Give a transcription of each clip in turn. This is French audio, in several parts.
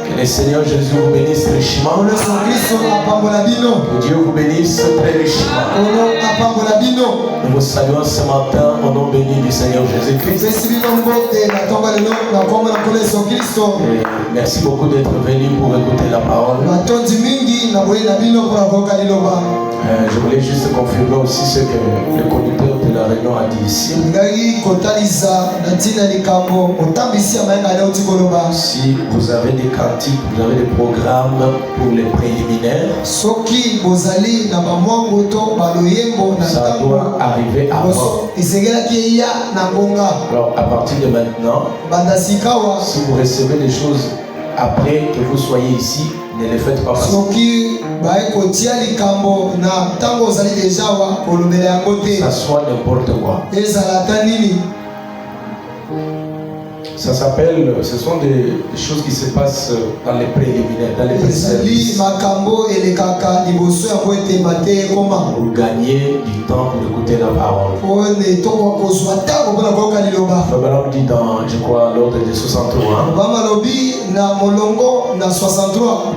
Que le Seigneur Jésus vous bénisse richement. Que Dieu vous bénisse très richement. Nous vous saluons ce matin au nom béni du Seigneur Jésus-Christ. Merci beaucoup d'être venu pour écouter la parole. Je voulais juste confirmer aussi ce que le conducteur de la réunion a dit ici. Si vous avez des cantiques, vous avez des programmes pour les préliminaires, ça doit arriver avant. Alors à partir de maintenant, si vous recevez des choses après que vous soyez ici, ne les faites pas passer. Ça soit n'importe quoi. Ça s'appelle, ce sont des choses qui se passent dans les préliminaires, dans les pré-services. Pour gagner du temps pour écouter la parole. Frère dit dans, je crois, l'ordre de 63.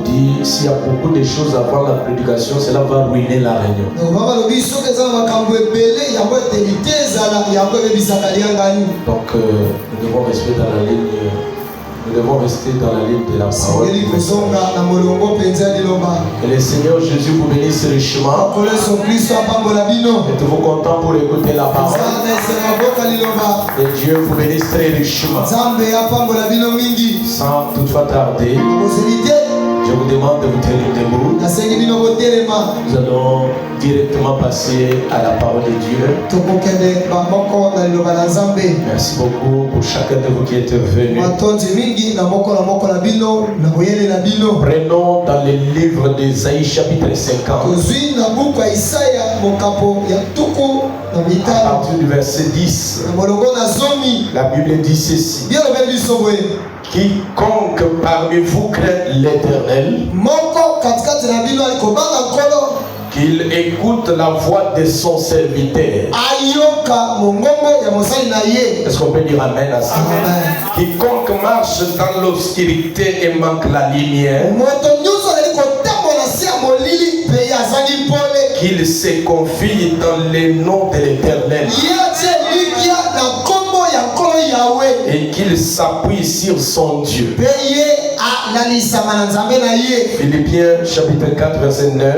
Il dit, s'il y a beaucoup de choses avant la prédication, cela va ruiner la réunion. Donc, nous devons rester dans la ligne. Nous devons rester dans la ligne de la parole. Que le Seigneur Jésus vous bénisse richement. Êtes-vous content pour écouter la parole? Et Dieu vous bénisse très richement. Sans toutefois tarder, je vous demande de vous tenir debout. Nous allons directement passer à la parole de Dieu. Merci beaucoup pour chacun de vous qui êtes venu. Prenons dans le livre d'Ésaïe chapitre 50. À partir du verset 10, la Bible dit ceci. Quiconque parmi vous craint l'Éternel, qu'il écoute la voix de son serviteur. Est-ce qu'on peut dire amen à ça? Quiconque marche dans l'obscurité et manque la lumière, qu'il se confie dans les noms de l'Éternel et qu'il s'appuie sur son Dieu. Philippiens chapitre 4 verset 9.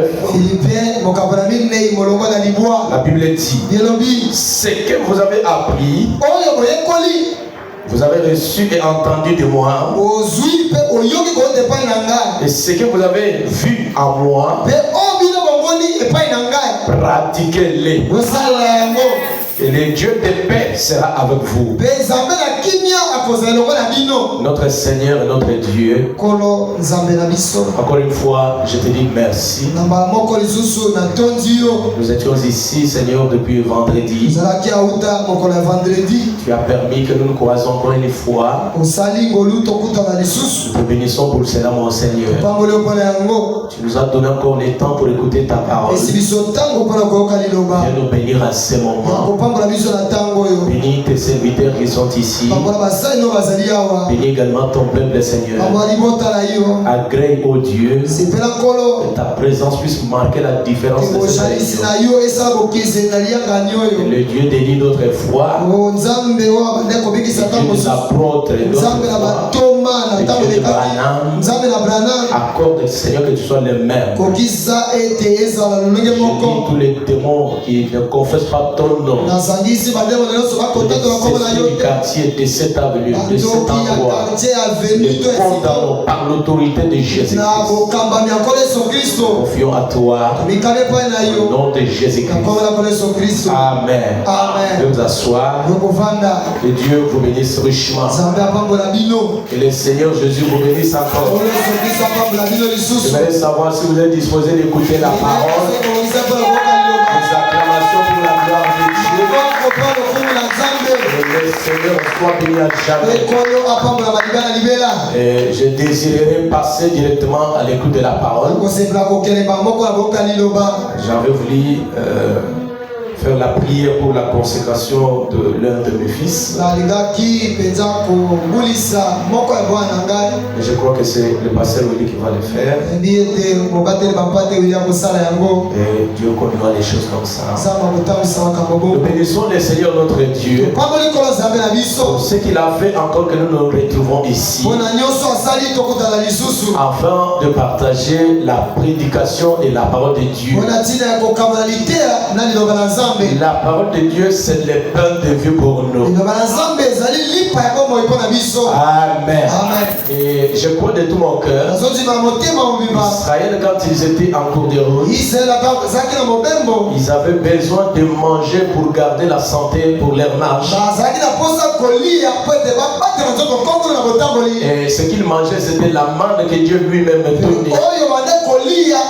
La Bible dit, ce que vous avez appris, vous avez reçu et entendu de moi, et ce que vous avez vu en moi, pratiquez-les. Et le Dieu de paix sera avec vous. Notre Seigneur et notre Dieu. Encore une fois, je te dis merci. Nous étions ici, Seigneur, depuis vendredi. Tu as permis que nous nous croisions encore une fois. Nous te bénissons pour cela, mon Seigneur. Tu nous as donné encore le temps pour écouter ta parole. Viens nous bénir à ce moment. Bénis tes serviteurs qui sont ici. Bénis également ton peuple, Seigneur. Agrée, ô Dieu, que ta présence puisse marquer la différence de cette réunion. Le Dieu délie notre foi. Le Dieu des apôtres et notre foi. Le Dieu de Branham. Accorde, Seigneur, que tu sois le même. Je dis tous les démons qui ne confessent pas ton nom. Du quartier de cette avenue, de cet endroit, les condamnons par l'autorité de Jésus-Christ. Confions à toi, au nom de Jésus-Christ. Amen. Veuillez vous asseoir. Que Dieu vous bénisse richement. Que le Seigneur Jésus vous bénisse encore. Je voudrais savoir si vous êtes disposé d'écouter la parole. Les acclamations pour la gloire de Dieu. Le Seigneur soit béni à jamais. Et je désirerais passer directement à l'écoute de la parole. J'avais voulu faire la prière pour la consécration de l'un de mes fils. Et je crois que c'est le pasteur Willy qui va le faire. Et Dieu conduira les choses comme ça. Nous bénissons le Seigneur notre Dieu pour ce qu'il a fait encore que nous nous retrouvons ici, afin de partager la prédication et la parole de Dieu. La parole de Dieu, c'est le pain de vie pour nous. Amen. Et je crois de tout mon cœur, Israël, quand ils étaient en cours de route, ils avaient besoin de manger pour garder la santé pour leur marche. Et ce qu'ils mangeaient, c'était la manne que Dieu lui-même donnait.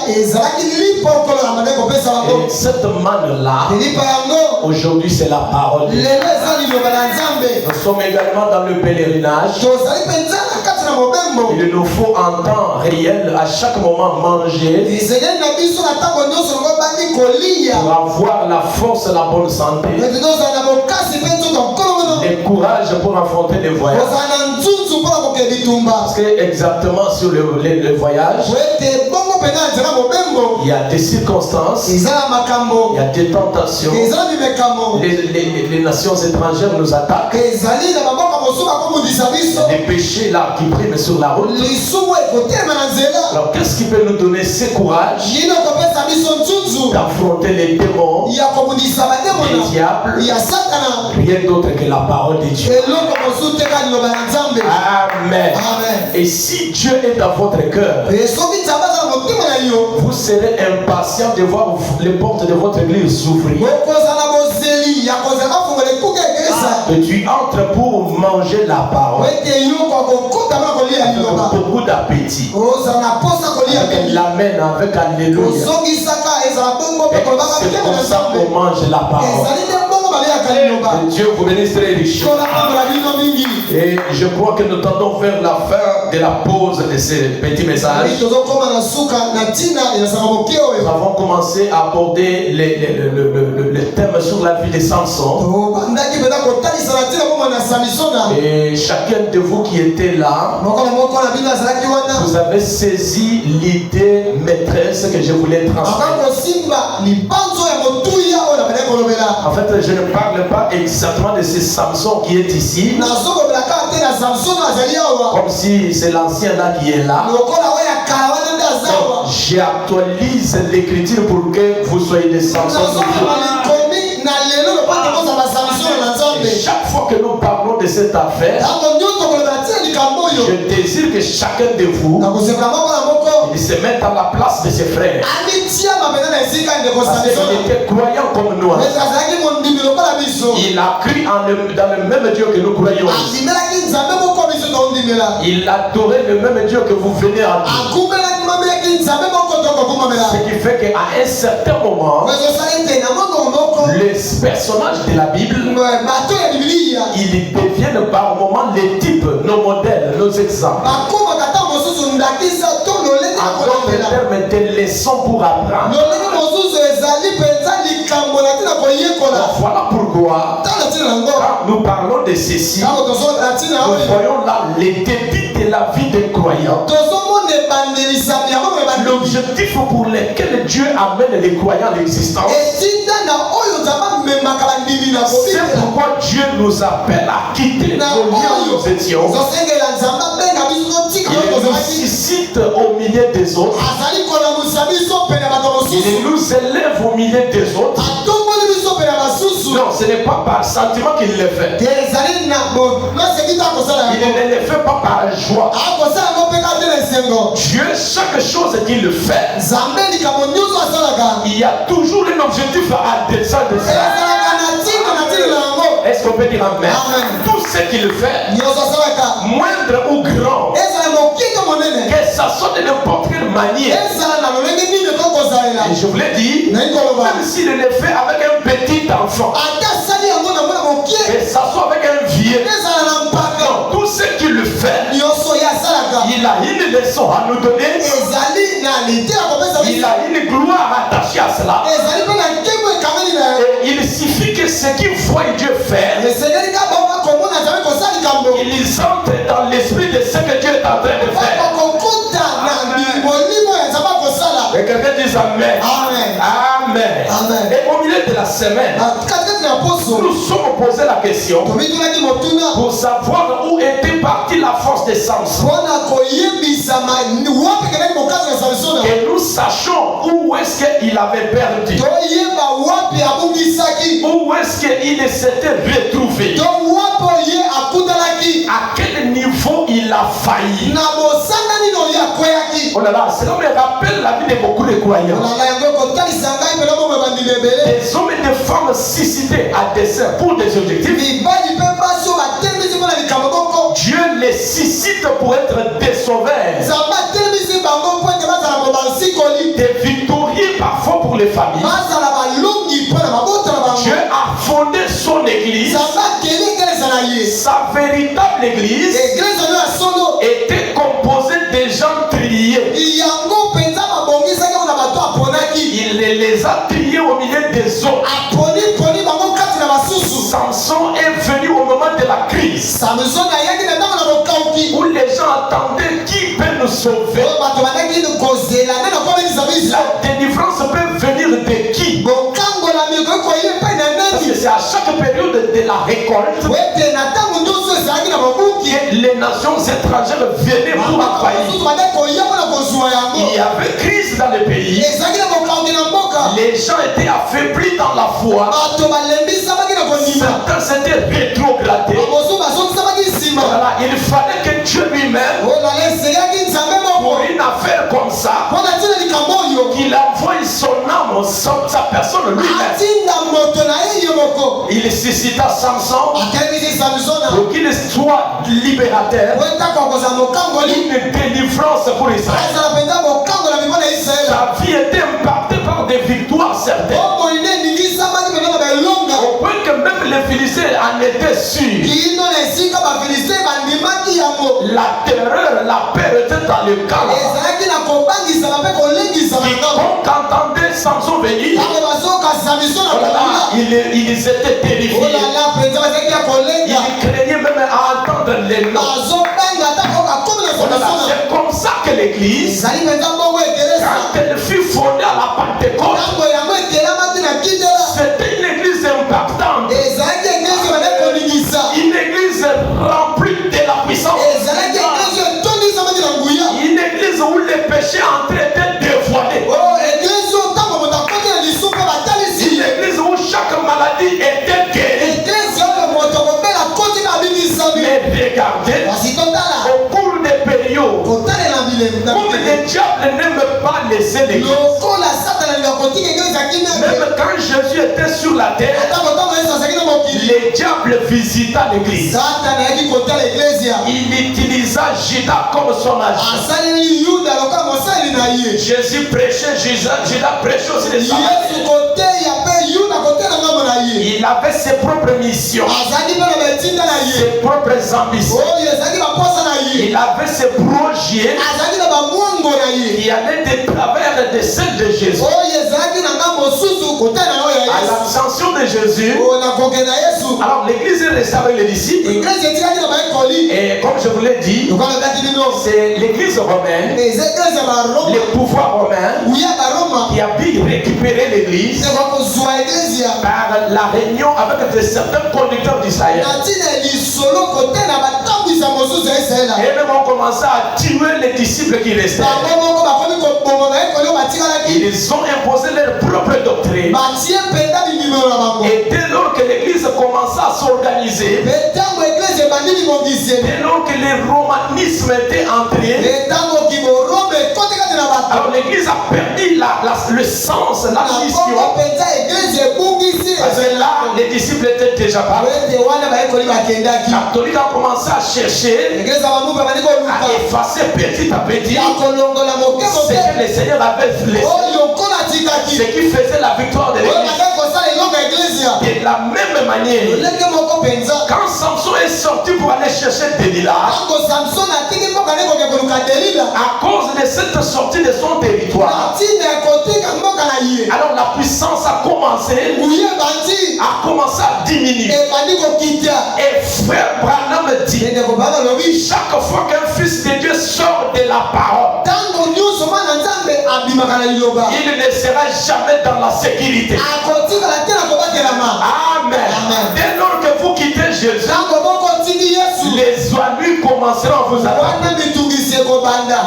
Et cette manne-là, aujourd'hui, c'est la parole de Dieu. Nous sommes également dans le pèlerinage. Il nous faut en temps réel, à chaque moment, manger pour avoir la force et la bonne santé, le courage pour affronter les voyages. Parce que exactement sur le voyage, il y a des circonstances, il y a des tentations, les nations étrangères nous attaquent, des péchés là qui priment sur la route. Alors qu'est-ce qui peut nous donner ce courage d'affronter les démons, les diables? Rien d'autre que la parole de Dieu. Amen. Et si Dieu est dans votre cœur, vous serez impatient de voir les portes de votre église s'ouvrir. Et tu entres pour manger la parole avec beaucoup d'appétit. Avec l'amen, avec alléluia. C'est comme ça qu'on mange la parole. Dieu vous bénisse très riche. Et je crois que nous tendons vers la fin de la pause de ces petits messages. Nous avons commencé à aborder le thème sur la vie de Samson. Et chacun de vous qui était là, vous avez saisi l'idée maîtresse que je voulais transmettre. En fait, je ne parle pas exactement de ce Samson qui est ici, comme si c'est l'ancien là qui est là. J'actualise l'écriture pour que vous soyez des Samsons. Et chaque fois que nous parlons de cette affaire, je désire que chacun de vous se mette à la place de ses frères. Parce qu'il était croyant comme nous. Il a cru dans le même Dieu que nous croyons. Il adorait le même Dieu que vous venez à nous. Ce qui fait qu'à un certain moment, les personnages de la Bible, ils deviennent par moments les types, nos modèles, nos exemples. En d'autres termes, des leçons pour apprendre. Voilà pourquoi, quand nous parlons de ceci, nous voyons là les débuts de la vie des croyants. L'objectif pour lequel Dieu amène les croyants à l'existence, c'est pourquoi Dieu nous appelle à quitter nos lieux où nous étions. Il nous suscite au milieu des autres. Il nous élève au milieu des autres. Non, ce n'est pas par sentiment qu'il le fait. Il ne le fait pas par joie. Dieu, chaque chose qu'il fait, il y a toujours un objectif à descendre de ça. Est-ce qu'on peut dire amen? Tout ce qu'il fait, moindre ou grand, que ça soit de n'importe quelle manière. Et je vous l'ai dit, même s'il le fait avec un petit enfant, que ça soit avec un vieux, tout ce qu'il fait, il Il a une leçon à nous donner. Il a une gloire attachée à cela. Et il suffit que ce qu'ils voient Dieu faire, ils entrent dans l'esprit de ce que Dieu est en train de faire. Et quelqu'un dit Amen. Amen. Amen. Et au milieu de la semaine, nous sommes posé la question pour savoir où était partie la force de Samson. Et nous sachons où est-ce qu'il avait perdu. Où est-ce qu'il s'était retrouvé. À quel niveau il a failli. Oh là là, cela me rappelle la vie de beaucoup de croyants. Des hommes et des femmes suscités à dessein pour des objectifs. Dieu les suscite pour être des sauveurs, des victorieux parfois pour les familles. Dieu a fondé son église. Sa véritable église était composée de gens triés. Il les a triés au milieu des autres. Samson est venu au moment de la crise où les gens attendaient qui peut nous sauver. La délivrance peut venir de qui? Parce que c'est à chaque période de la récolte que les nations étrangères venaient pour envahir. Il y avait crise dans le pays. Les gens étaient affaiblis dans la foi. Certains s'étaient rétrogradés. Voilà, il fallait que Dieu lui-même, pour une affaire comme ça, qu'il envoie son âme, sa personne lui-même. Il suscita Samson pour qu'il soit libérateur, une délivrance pour Israël. Sa vie était impactée par des victoires certaines. Au point que même les Philistins en étaient sûrs. La terreur, la peur était dans le camp. Quiconque entendait Samson venir, ils étaient terrifiés. Ils craignaient même à entendre les noms. C'est comme ça que l'église, quand elle fut fondée à la Pentecôte, c'était une église impactante. Une église remplie de la puissance. Une église où les péchés entraient étaient dévoilés. Une église où chaque maladie était guérie. Mais regardez, au cours des périodes, comme le diable n'aime pas laisser l'église, même quand Jésus était sur la terre, le diable visita l'église. Il utilisa Judas comme son agent. Jésus prêchait, Judas prêchait aussi les Samaritains. Il avait ses propres missions, ses propres ambitions. Il avait ses projets qui allaient de travers de celles de Jésus. À l'ascension de Jésus, alors l'église est restée avec les disciples. Et comme je vous l'ai dit, c'est l'église romaine, le pouvoir romain qui a pu récupérer l'église par la réunion avec certains conducteurs d'Israël. Et même ont commencé à tuer les disciples qui restaient. Ils ont imposé leur propre doctrine. Et dès lors que l'église commença à s'organiser, dès lors que le romanisme était entré, alors l'église a perdu le sens, la mission. Parce que là, les disciples étaient déjà partis. Les catholiques ont commencé à chercher, à effacer petit à petit ce que le Seigneur avait laissé, ce qui faisait la victoire de l'église. De la même manière, quand Samson est sorti pour aller chercher Delilah, à cause de cette sortie de son territoire, alors la puissance a commencé à diminuer. Et frère Branham dit, chaque fois qu'un fils de Dieu sort de la parole, il ne sera jamais dans la sécurité. Amen. Dès lors que vous quittez Jésus, les ennuis commenceront à vous attaquer.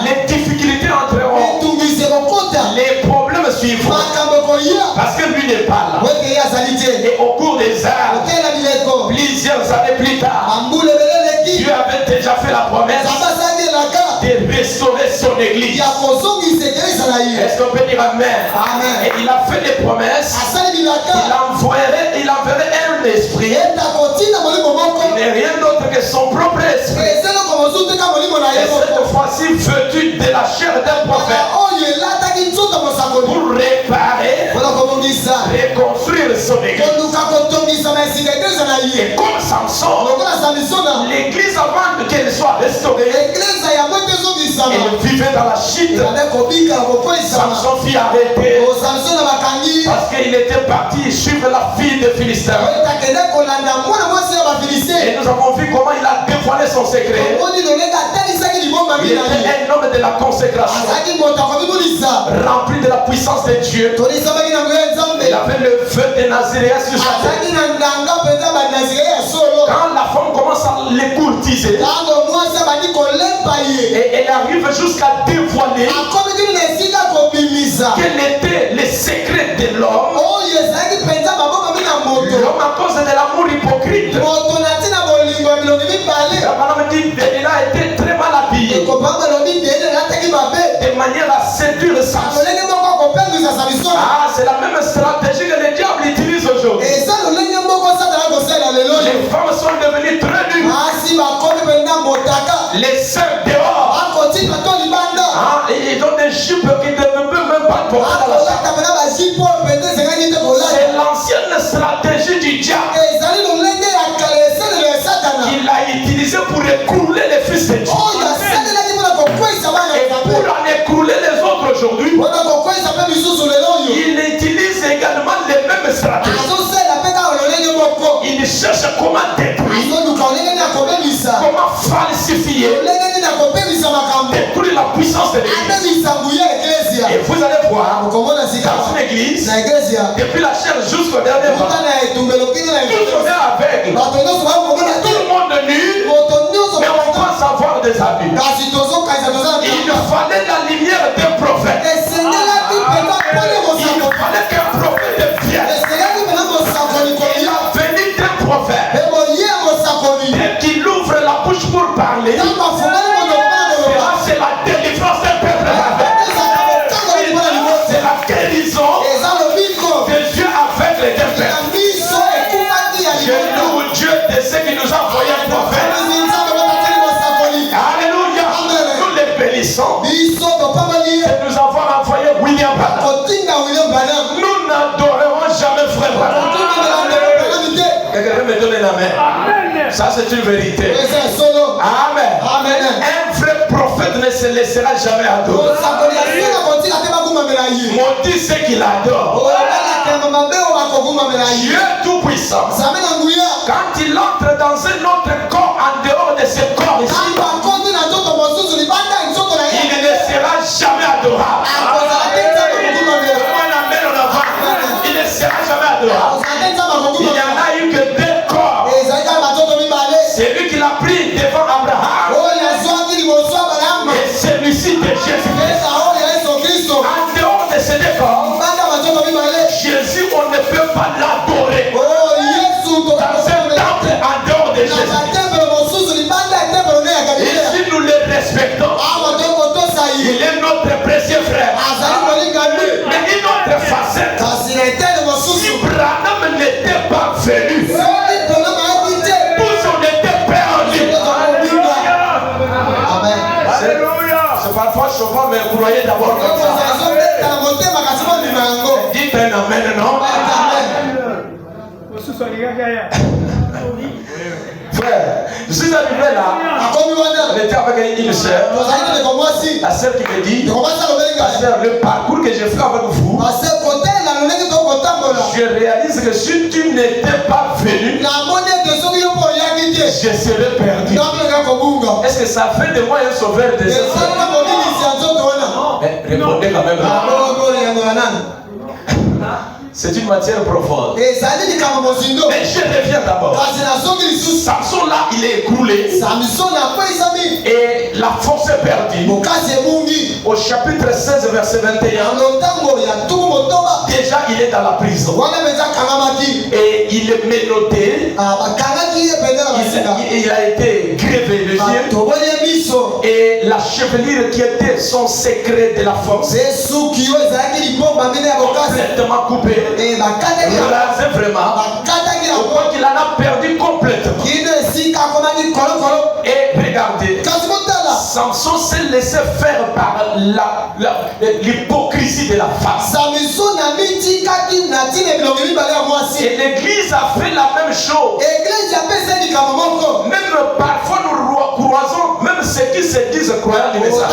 Les difficultés entreront. Les problèmes suivront. Parce que lui n'est pas là. Et au cours des heures, plusieurs années plus tard, Dieu avait déjà fait la promesse de restaurer son église. Est-ce qu'on peut dire Amen? Et il a fait des promesses. Il enverrait un esprit. Il n'est rien d'autre que son propre esprit. Et cette fois-ci vêtu de la chair d'un prophète. Pour réparer, reconstruire son église. Et comme Samson, l'église avant qu'elle soit restaurée, elle vivait dans la chute. Samson fut arrêté parce qu'il était parti suivre la fille de Philistin. Et nous avons vu comment il a dévoilé son secret. Il était un homme de la consécration, rempli de la puissance de Dieu. Il avait le feu de Naziréen sur sa tête. Quand la femme commence à les courtiser, et elle arrive jusqu'à dévoiler quel était le secret de l'homme. L'homme, à cause de l'amour hypocrite, la madame dit qu'il a été très mal habillé, de manière à séduire Samson. Ah, c'est la même stratégie que le diable utilise aujourd'hui. Les femmes sont devenues très dures. Les sœurs dehors, ils ont des jupes qui ne peuvent même pas porter dans la chambre. C'est l'ancienne stratégie du diable qu'il a utilisé pour écrouler les fils de Dieu. Et pour en écrouler les autres aujourd'hui, il utilise également les mêmes stratégies. Il cherche comment détruire, comment falsifier, détruire la puissance de l'église. Et vous allez voir, dans une église, depuis la chair jusqu'au dernier pas, tout le monde est aveugle, tout le monde est nu, mais on pense avoir des habits. Il fallait la lumière d'un prophète. Il fallait qu'un prophète vienne. Il a venu d'un prophète. Dès qu'il ouvre la bouche pour parler, c'est la délivrance d'un peuple. C'est la guérison de Dieu avec les deux pères. Je loue Dieu de ce qui nous a envoyé un prophète. Alléluia. Nous les bénissons de nous avoir envoyé William Branham. Nous n'adorerons jamais frère Branham. Quelqu'un peut me donner la main. Ça c'est une vérité. Amen. Un vrai prophète ne se laissera jamais adorer. Maudit ceux qui l'adorent. Dieu tout puissant. Quand il entre dans un autre corps en dehors de ce corps ici, il ne sera jamais adorable. Il ne sera jamais adorable. Il n'y en a eu que deux corps. C'est lui qui l'a pris devant Abraham. Et celui-ci de Jésus-Christ. En dehors de ces deux corps, Jésus, on ne peut pas l'adorer. Dans un temple en dehors de Jésus. Et si nous le respectons, il est notre précieux frère. Mais une autre facette, si Branham n'était pas venu, tous on était perdus. C'est parfois choquant, mais croyez d'abord comme ça. Dites un amen, non? Frère, je suis arrivé là, on était à avec une sœur. La sœur qui me dit, pasteur, le parcours que j'ai fait avec vous, je réalise que si tu n'étais pas venu, je serais perdu. Est-ce que ça fait de moi un sauveur de cette sœur? Répondez quand même. C'est une matière profonde. Mais je reviens d'abord. Samson là, il est écroulé. Et la force est perdue. Au chapitre 16, verset 21. Déjà, il est dans la prison. Et il est menotté. Il a été grévé le yeux. Et la chevelure qui était son secret de la force, complètement coupée. Rasé vraiment. Au point qu'il en a perdu complètement. Et regardez, Samson s'est laissé faire par l'hypocrisie de la femme. Et l'église a fait la même chose. Même parfois nous croisons même ceux qui se disent croyants du message.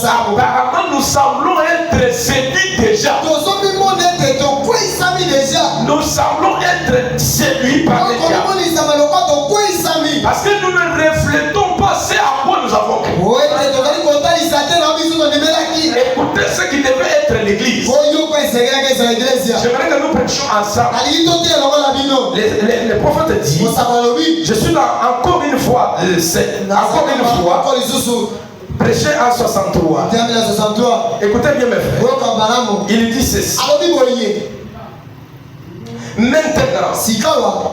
Apparemment nous semblons être séduits déjà. Nous semblons être séduits par les diables. Parce que nous ne reflétons pas ce à quoi nous avons cru. Écoutez ce qui devait être l'église. J'aimerais que nous prêchions ensemble. Les prophètes disent, je suis là encore une fois, prêché en 63. Écoutez bien mes frères. Il dit ceci. Maintenant,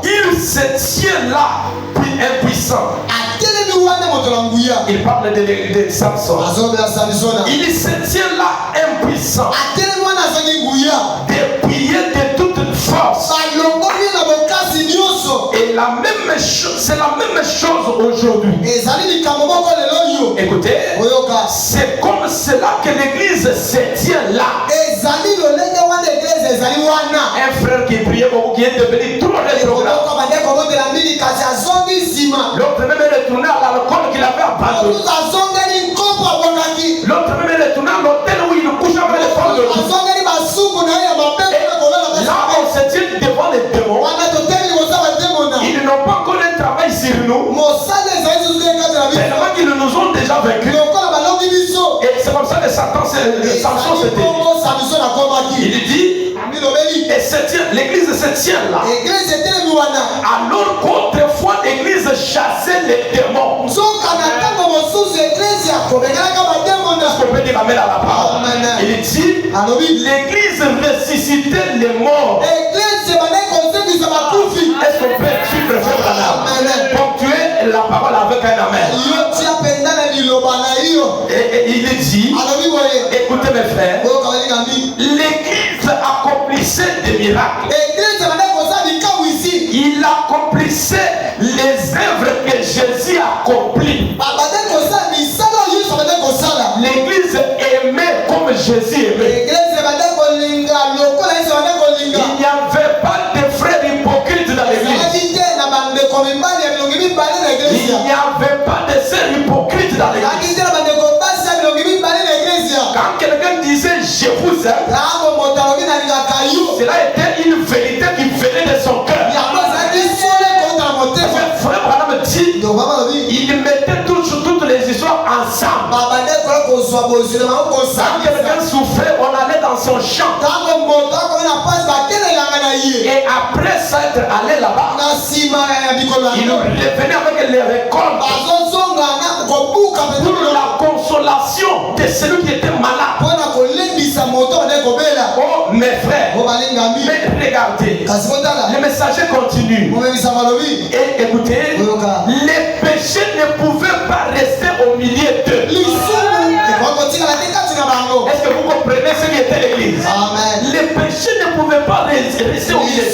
il se tient là, puis impuissant. Il parle de Samson. Il se tient là, impuissant. Dépouillé de toute force. Et la même chose, c'est la même chose aujourd'hui. Écoutez, c'est comme cela que l'église se tient là. Un frère qui priait beaucoup, qui est devenu trop rétrograde. L'autre même est retourné à l'alcool qu'il avait abandonné. L'autre même est retourné à l'hôtel où il couche avec les femmes de Dieu. Là, on se tient devant les démons. Ils n'ont pas encore un travail sur nous. Tellement qu'ils nous ont déjà vaincus. Et c'est comme ça que Samson s'était dit. Il dit, et l'église se tient là. Alors qu'autrefois l'église chassait les démons. Est-ce qu'on peut dire amen à la parole? Il dit, l'église ressuscitait les morts. Est-ce qu'on peut suivre le frère Branham? Ponctuer la parole avec un amen. Et il dit, écoutez mes frères, l'église accomplissait des miracles. Il accomplissait les œuvres que Jésus accomplit. L'église aimait comme Jésus aimait. Il n'y avait pas de frères hypocrites dans l'église. Il n'y avait pas de sœurs hypocrites dans l'église. Quand quelqu'un disait je vous aime, cela était une vérité qui venait de son cœur. Frère Branham dit, il mettait toutes les histoires ensemble. Quand quelqu'un souffrait, on allait dans son champ. Et après s'être allé là-bas, il revenait avec les récoltes pour la consolation de celui qui était malade. Oh mes frères, mais regardez, le messager continue. Et écoutez, les péchés ne pouvaient pas rester au milieu d'eux. Est-ce que vous comprenez ce qui était l'église? Les péchés ne pouvaient pas rester au milieu d'eux.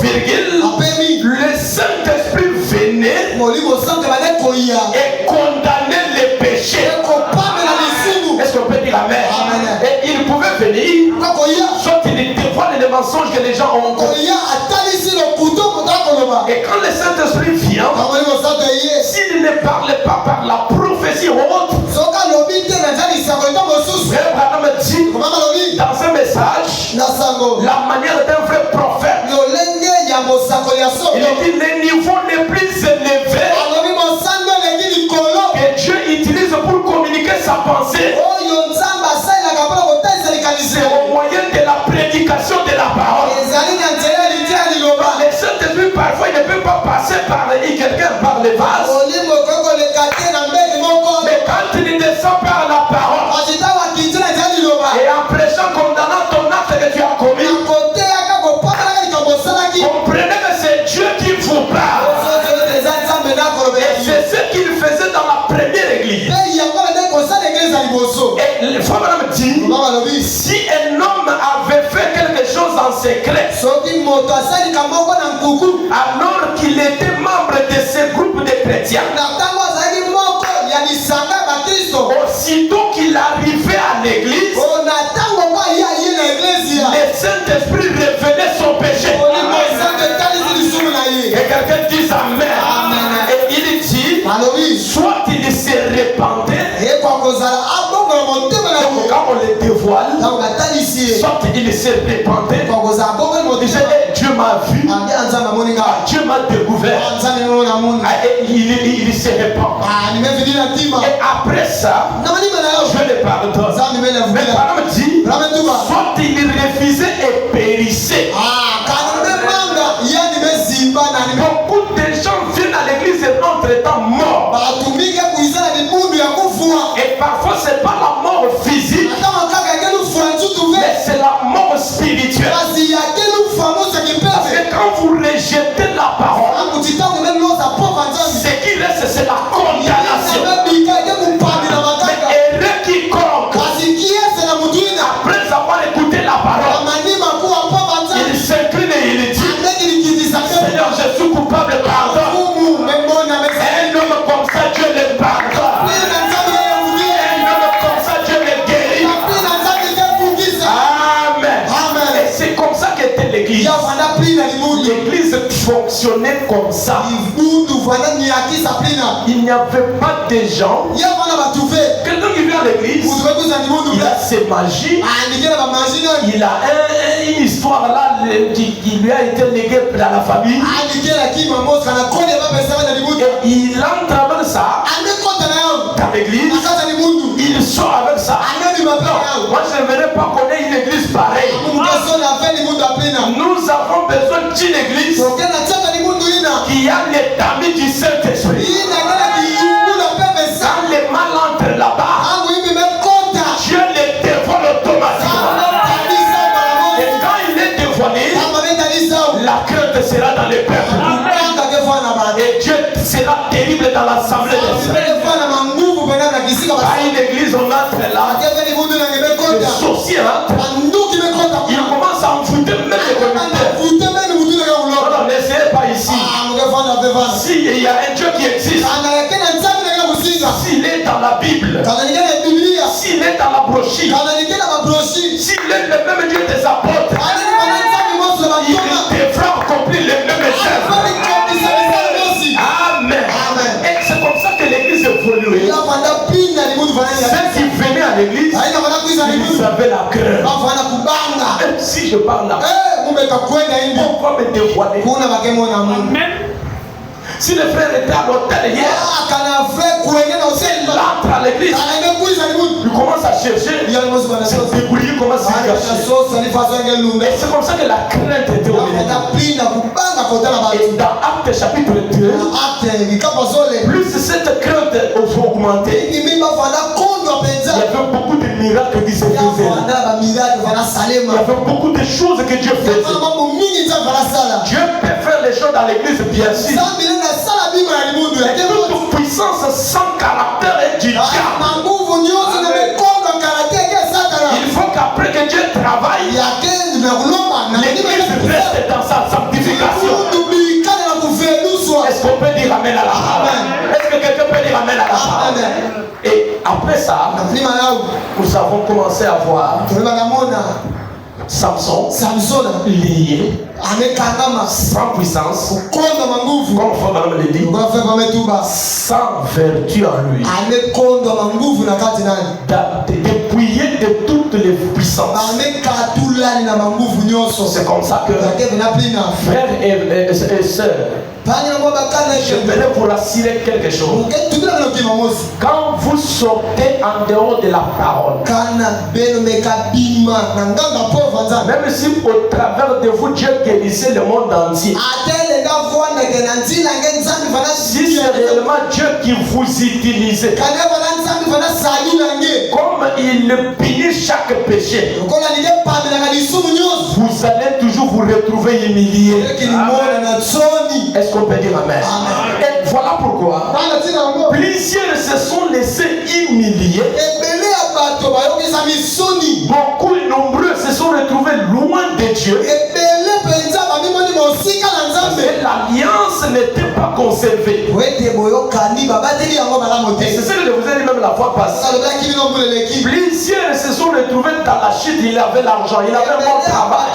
Virgule, le Saint-Esprit venait et condamnait les péchés. Est-ce qu'on peut dire amen? Et il pouvait venir, soit il dévoile les mensonges que les gens ont. Et quand le Saint-Esprit vient, quelqu'un par les vases. Mais quand il descend par la parole, et en prêchant, condamnant ton acte que tu as commis, comprenez que c'est Dieu qui vous parle. Et c'est ce qu'il faisait dans la première église. Et le frère me dit, si un homme avait fait quelque chose en secret, alors qu'il était membre de ce groupe de chrétiens, aussitôt qu'il arrivait à l'église, le Saint-Esprit révélait son péché. Et quelqu'un dit Amen. Et il dit, soit il se répandait, quand on le dévoile, soit il se répandait, Dieu m'a vu, Dieu m'a découvert, et il se répand. Et après ça, je le pardonne. Mais par me dit, soit il refusait et périssait. Beaucoup de gens viennent à l'église et entre-temps morts. Et parfois c'est pas la mort physique, mais c'est la mort spirituelle. Parce que quand vous rejetez la parole, ce qui reste c'est la condamnation. Et quiconque, après avoir écouté la parole, il s'incline et il dit, Seigneur, je suis coupable, pardon. Un homme comme ça, Dieu le pardonne. Un homme comme ça, Dieu le guérit. Amen. Et c'est comme ça qu'était l'église. L'église fonctionnait comme ça. Il n'y avait pas de gens. Quelqu'un qui vient à l'église, il a ses magies. Il a une histoire là qui lui a été léguée dans la famille. Et il entre avec ça dans l'église. Il sort avec ça. Non, moi je ne verrais pas qu'on ait une église pareille. Nous avons besoin d'une église qui a l'étamine du Saint-Esprit. Quand les mal entrent là-bas, Dieu les dévoile automatiquement. Et quand il est dévoilé, la crainte sera dans les peuples. Et Dieu sera terrible dans l'assemblée des saints. À une église, on entre là, les sorciers entrent. Ils commencent à envoûter même les communautaires. Non, n'essayez pas ici. S'il y a un Dieu qui existe, s'il est dans la Bible, s'il est dans la brochure, s'il est le même Dieu des apôtres, il devra accomplir les mêmes œuvres. Amen. Et c'est comme ça que l'église évoluait. Ceux qui venaient à l'église, ils avaient la crainte. Même si je parle là, on va me dévoiler. Amen. Si le frère était à l'hôtel hier, il entre à l'église, il commence à chercher, se débrouiller, commence à se cacher. Et c'est comme ça que la crainte était au milieu. Et dans Actes chapitre 2, plus cette crainte augmentait, il y avait beaucoup de miracles qui se faisaient. Il y avait beaucoup de choses que Dieu faisait. Dieu peut faire les choses dans l'église, bien sûr. Toute puissance sans caractère est du diable. Il faut qu'après que Dieu travaille, l'église reste dans sa sanctification. Est-ce qu'on peut dire Amen à la parole? Est-ce que quelqu'un peut dire Amen à la parole? Et après ça, nous avons commencé à voir Samson lié, sans puissance, comme Frère l'a dit, sans vertu en lui, dépouillé de toutes les puissances. C'est comme ça que frères et sœurs, je voudrais vous rassurer quelque chose. Quand vous sortez en dehors de la parole, même si au travers de vous Dieu guérissait le monde entier, Si c'est réellement Dieu qui vous utilise, comme il punit chaque péché, vous allez toujours vous retrouver humilié. Est-ce qu'on peut dire amen? Et voilà pourquoi plusieurs se sont laissés humilier. Beaucoup nombreux se sont retrouvés loin de Dieu. Et l'alliance n'était pas conservée. C'est ce que je vous ai dit même la fois passée. Plusieurs se sont retrouvés dans la chute. Il avait l'argent, il avait un bon travail.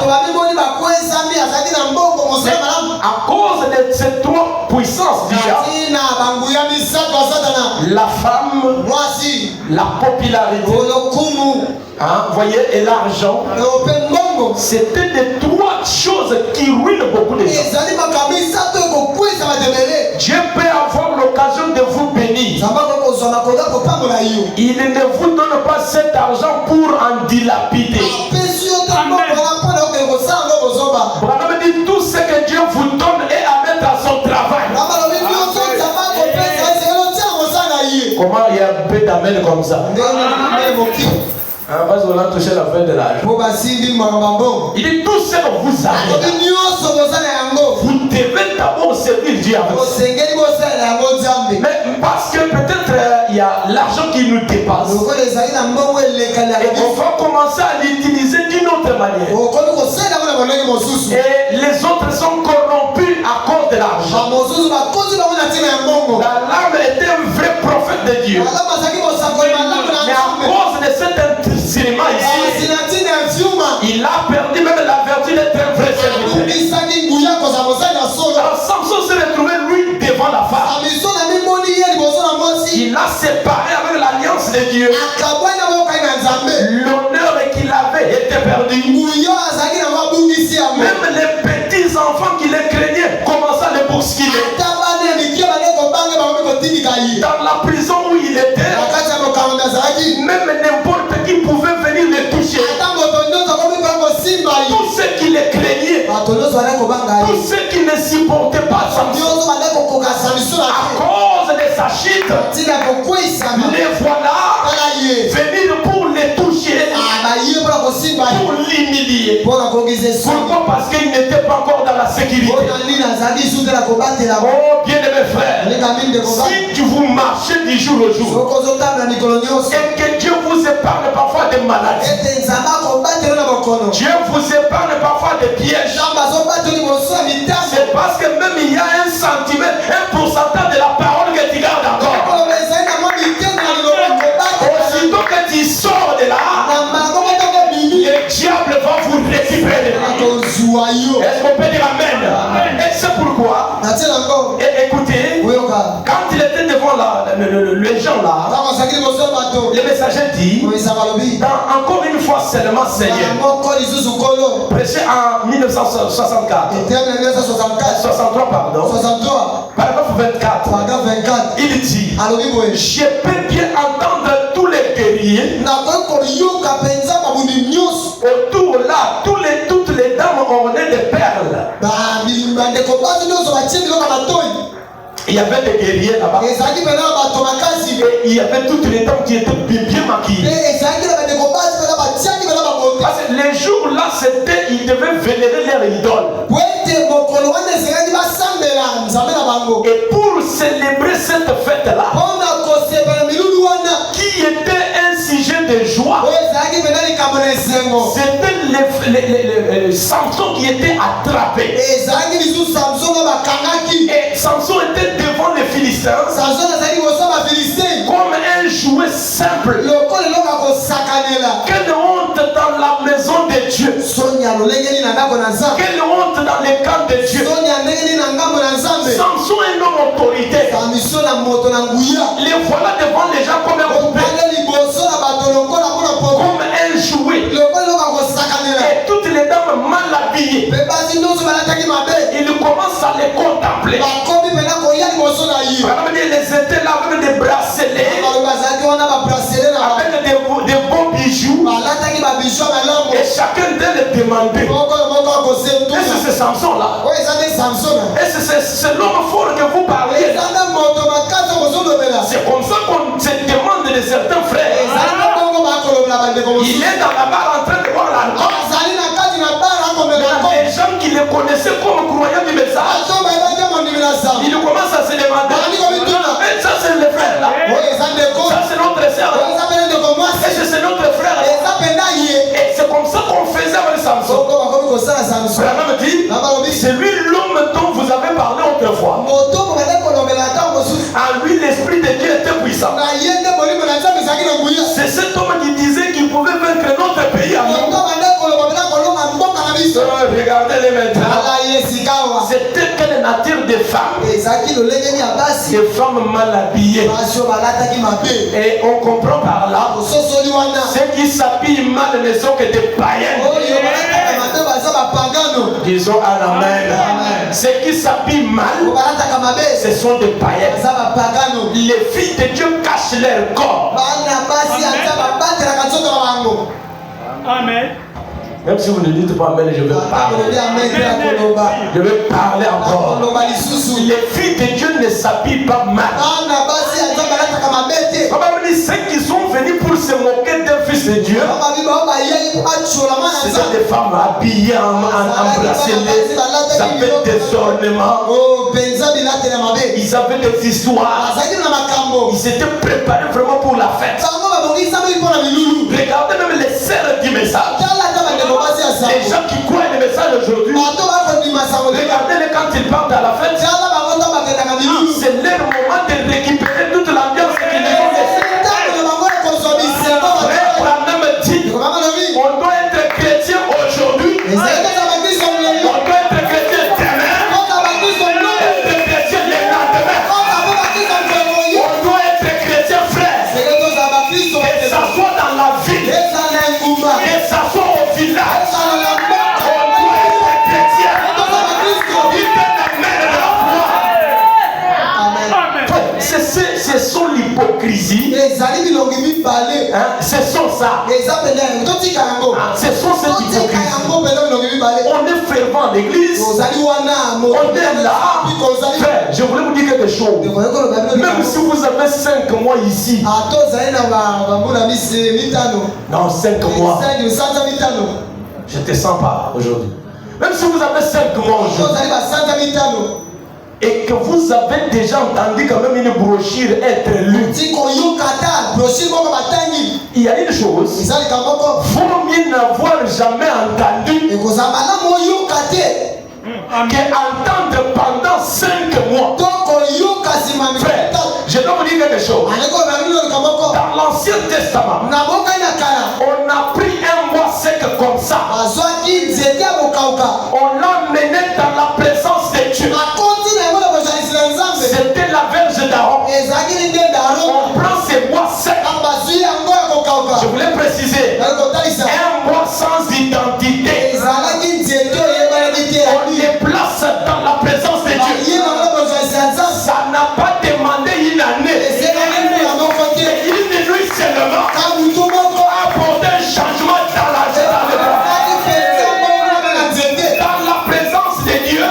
À cause de ces trois puissances déjà, la femme, la popularité, voyez, et l'argent, c'était les trois choses qui ruinent beaucoup de gens. Dieu peut avoir l'occasion de vous bénir. Il ne vous donne pas cet argent pour en dilapider. Amen. Dit tout ce que Dieu vous donne est à mettre à son travail. Comment il y a un peu d'amen comme ça? Parce qu'on a touché la fin de l'âge. Il dit tout ce que vous avez, vous devez d'abord servir Dieu avec. Mais parce que peut-être il y a l'argent qui nous dépasse, et on va commencer à l'utiliser d'une autre manière. Et les autres sont corrompus à cause de l'argent. La lame était un vrai prophète de Dieu. Mais à cause de cet instrument ici, il a perdu même la vertu d'être un vrai serviteur. Alors Samson s'est retrouvé lui devant la femme. Il a séparé avec l'alliance de Dieu. L'honneur qu'il avait été perdu. Même les petits enfants qui les craignaient commençaient à les bousculer. Dans la prison où il était, même n'importe qui pouvait venir les toucher. Tous ceux qui les craignaient, tous ceux qui ne supportaient pas Samson, à cause de sa chute, les voilà venir pour les toucher, pour l'humilier. Pourquoi? Parce qu'il n'était pas encore dans la sécurité. Oh bien aimé frère, si tu vous marchez du jour au jour et que Dieu vous épargne parfois des maladies, Dieu vous épargne parfois des pièges, c'est parce que même il y a un centimètre, un pourcentage de la parole que tu gardes encore. Aussitôt que tu sors de là, le diable va vous récupérer. Est-ce qu'on peut dire amen? Et c'est pourquoi, écoutez, quand il était devant les gens là, le messager dit, encore une fois seulement Seigneur, prêché en 1964, 63 pardon, paragraphe 24, il dit, je peux bien entendre tous les guerriers autour là, toutes les dames ornées de perles. Il y avait des guerriers là-bas. Et il y avait toutes les dames qui étaient bien maquillées. Parce que les jours là, c'était, ils devaient vénérer leur idole. Et pour célébrer cette fête-là, qui était un sujet de joie, c'était les Samson qui était attrapé. Et Samson était devant les Philistins comme un jouet simple. Quelle honte dans la maison de Dieu. Quelle honte dans les camps de Dieu. Samson est un homme autorité. Les voilà devant les gens comme un poupée, comme un jouet. Et toutes les dames mal habillées, il commence à les contempler. Ils étaient là avec des bracelets, avec des beaux bijoux. Et chacun d'eux demandait, est-ce que c'est Samson là? Est-ce que c'est l'homme fort que vous parlez. C'est comme ça qu'on se demande de certains frères. Il est dans la barre en train de voir l'alcool. Les gens qui le connaissaient comme croyants du message, il commence à se demander, mais ça c'est le frère là, ça c'est notre soeur, et c'est notre frère. Et c'est comme ça qu'on faisait avec Samson. Vraiment dit, c'est lui l'homme dont vous avez parlé autrefois. En lui l'esprit de Dieu était puissant. C'est cet homme qui disait qu'il pouvait vaincre notre pays à nous. Regardez les maintenant. C'était quelle nature de femmes? Des femmes mal habillées. Et on comprend par là, ceux qui s'habillent mal ne sont que des païens. Disons à la main. Ceux qui s'habillent mal, ce sont des païens. Les filles de Dieu cachent leur corps. Amen. Même si vous ne dites pas amen, je vais parler. Je vais parler encore. Les filles de Dieu ne s'habillent pas mal. Ceux qui sont venus pour se moquer d'un fils de Dieu, c'est des femmes habillées en bracelets, ça fait des ornements. Ils avaient des histoires. Ils étaient préparés vraiment pour la fête. Regardez même les sœurs du message. Les gens qui croient le message aujourd'hui, regardez-les quand ils partent à la fête. C'est leur moment de récupérer toute l'ambiance qu'ils ont laissée. On doit être chrétien aujourd'hui. On doit être chrétien demain. Être chrétien le lendemain. On doit être chrétien frère. Et s'asseoir dans la ville. Et s'asseoir au village. Ce sont l'hypocrisie. Ce sont ça. Ce sont cette hypocrisie. On est fervent à l'église. On est là. Frère, je voulais vous dire quelque chose. Même si vous avez 5 mois ici. Non, 5 mois. Je ne te sens pas aujourd'hui. Même si vous avez 5 mois aujourd'hui. Et que vous avez déjà entendu quand même une brochure être lue. Il y a une chose, vaut mieux n'avoir jamais entendu qu'entendre pendant 5 mois. Frère, je dois vous dire quelque chose. Dans l'Ancien Testament, on a pris un mois sec comme ça. On l'a mené dans la présence de Dieu. C'était la verge d'Aaron. On prend ces mois secs. Je voulais préciser, un mois sans identité. On les place dans la présence de Dieu. Ça n'a pas demandé une année. Une nuit seulement a apporté un changement dans la présence de Dieu.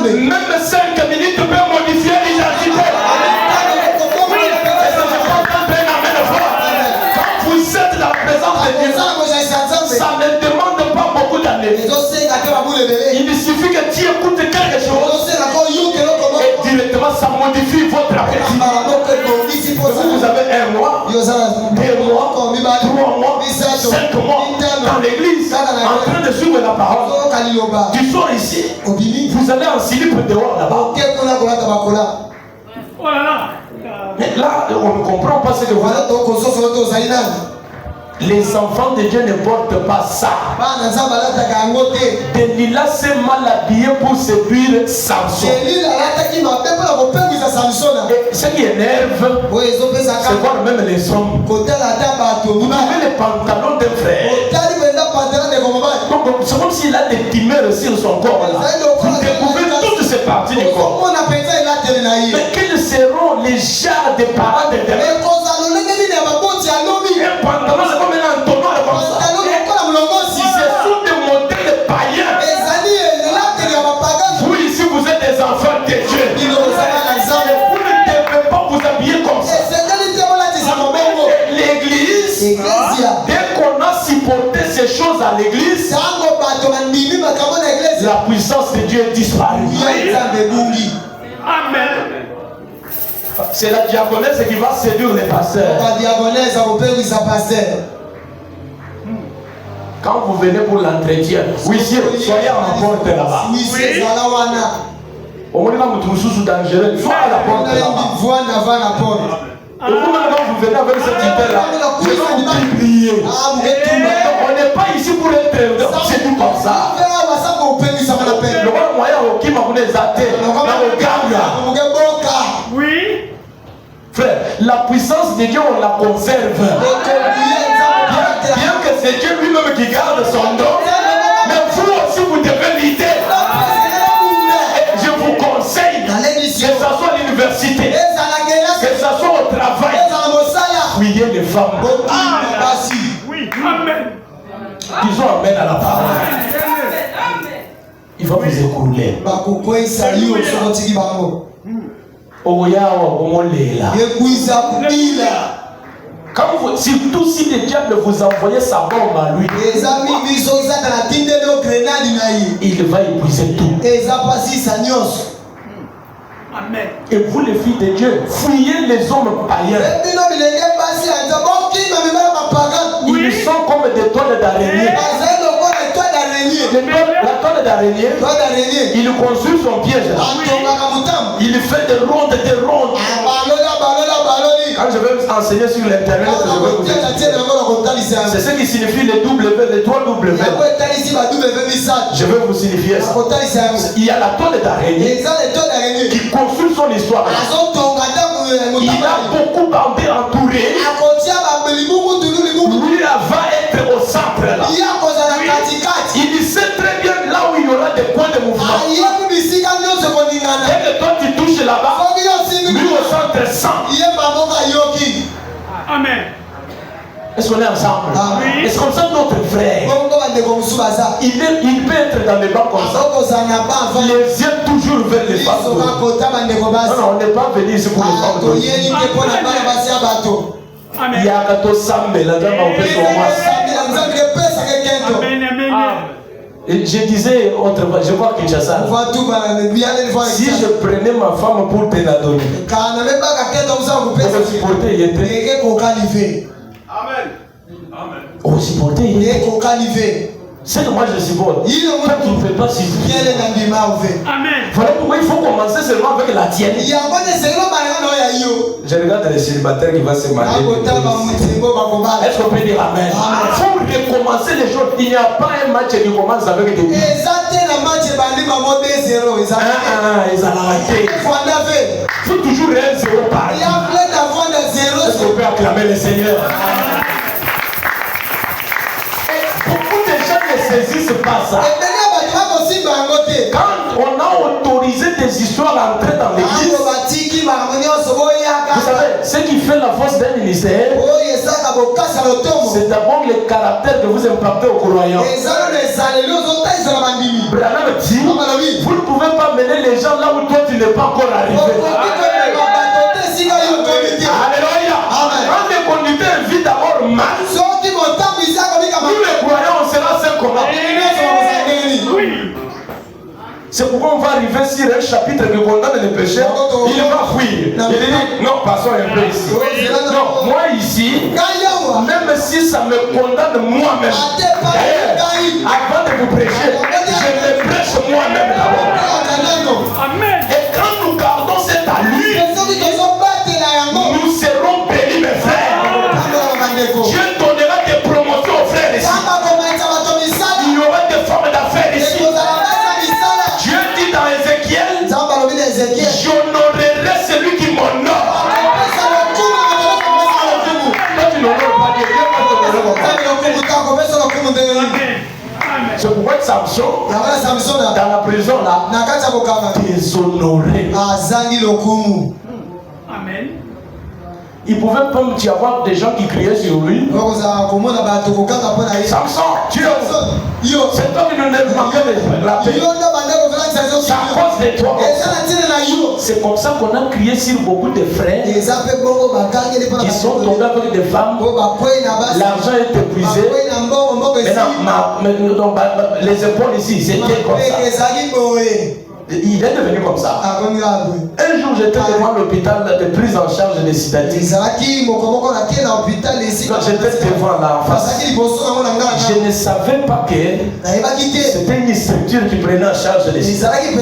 Même 5 minutes peut modifier l'identité. Quand vous êtes dans la présence de Dieu, ça ne demande pas beaucoup d'années. Il suffit que tu écoutes quelque chose et directement ça modifie votre appétit. Vous avez 1 mois, 2 mois, 3 mois, 5 mois dans l'église en train de suivre la parole. Tu sors ici, vous allez en slip dehors là-bas. Mais là, on ne comprend pas ce que vous êtes. Les enfants de Dieu ne portent pas ça. Delilah s'est mal habillée pour séduire Samson. Et ce qui énerve, c'est voir même les hommes. Vous avez les pantalons d'un frère. Donc c'est comme s'il a des tumeurs sur son corps. Vous découvrez toutes ces parties du corps. Mais quels seront les genres de parents de demain? Un pantalon, c'est comme un entonnoir comme ça. Si c'est sous des modèles païens, vous ici vous êtes des enfants. Amen. C'est la diaconesse qui va séduire les pasteurs. Quand vous venez pour l'entretien, oui, soyez à la porte là-bas. Au moins, vous dangereux, soyez à la porte là-bas. Et vous, quand vous venez avec cette idée-là, je vais vous prier. On n'est pas ici pour être c'est tout comme ça. Le moyen qui m'a donné oui. Frère, la puissance de Dieu, on la conserve. Bien que c'est Dieu lui-même qui garde son don, mais vous aussi vous devez l'idée. Et je vous conseille, que ce soit à l'université, que ce soit au travail, fuyez les femmes. Oui, amen. Disons amen à la parole. Il va vous écrouler. Surtout si le diable vous envoie sa bombe à lui, il va épuiser tout. Amen. Et vous les filles de Dieu, fuyez les hommes païens. Ils sont comme des toiles d'araignée. La toile d'araignée, il construit son piège. Il fait des rondes. Quand je vais enseigner sur l'internet, c'est ce qui signifie les W, les 3 W. Je vais vous signifier ça. Il y a la toile d'araignée qui construit son histoire. Il a beaucoup bandé entouré. Lui va être au centre là. Il sait très bien là où il y aura des points de mouvement. Dès que toi tu touches là-bas, lui au centre sent. Amen. Est-ce qu'on est ensemble? Oui. Est-ce qu'on sent notre frère? Il peut être dans les bancs comme ça. Les yeux toujours vers les femmes. Non, on n'est pas venu ici pour les femmes. Il y a un gâteau sambe là dans mon père. Et je disais autrement, je vois Kinshasa. Si je prenais ma femme pour te la donner, pour me supporter, il était. Amen. On supporter, il était. C'est que moi je supporte. Toi tu ne fais pas si. Amen. Voilà pourquoi il faut commencer seulement avec la tienne. Je regarde les célibataires qui vont se marier. Est-ce qu'on peut dire amen? Il faut recommencer les choses. Il n'y a pas un match qui commence avec des buts. Il faut toujours un 0 par. Est-ce qu'on peut acclamer le Seigneur? Saisissent pas ça. Quand on a autorisé des histoires à entrer dans l'église, vous savez, ce qui fait la force d'un ministère, c'est d'abord le caractère que vous impactez aux croyants. Branham dit, vous ne pouvez pas mener les gens là où toi tu n'es pas encore arrivé. Alléluia. Quand le conducteur vit d'abord mal, nous les croyants on sera sains comment? C'est pourquoi on va arriver sur un chapitre qui condamne les pécheurs. Il va fuir. Il dit non, passons un peu ici. Non, moi ici, même si ça me condamne moi-même, avant de vous prêcher, je me prêche moi-même d'abord. Amen. Et quand nous gardons cet allure, nous serons bénis, mes frères. Dieu donnera des promotions aux frères ici. Il y aura des formes d'affaires ici. Dieu dit dans Ézéchiel, j'honorerai celui qui m'honore. Toi tu n'honores pas Dieu. C'est pourquoi Samson, dans la prison là, déshonoré. Amen. Il pouvait pas y avoir des gens qui criaient sur lui. Samson, Dieu, c'est toi qui nous manquait de la paix. C'est à cause de toi. C'est comme ça qu'on a crié sur beaucoup de frères qui sont tombés avec des femmes. L'argent est épuisé. Maintenant, les épaules ici, c'était comme ça. Il est devenu comme ça. Un jour, j'étais devant l'hôpital de prise en charge des sédatifs. J'étais devant là en face. Je ne savais pas que c'était une structure qui prenait en charge les sédatifs.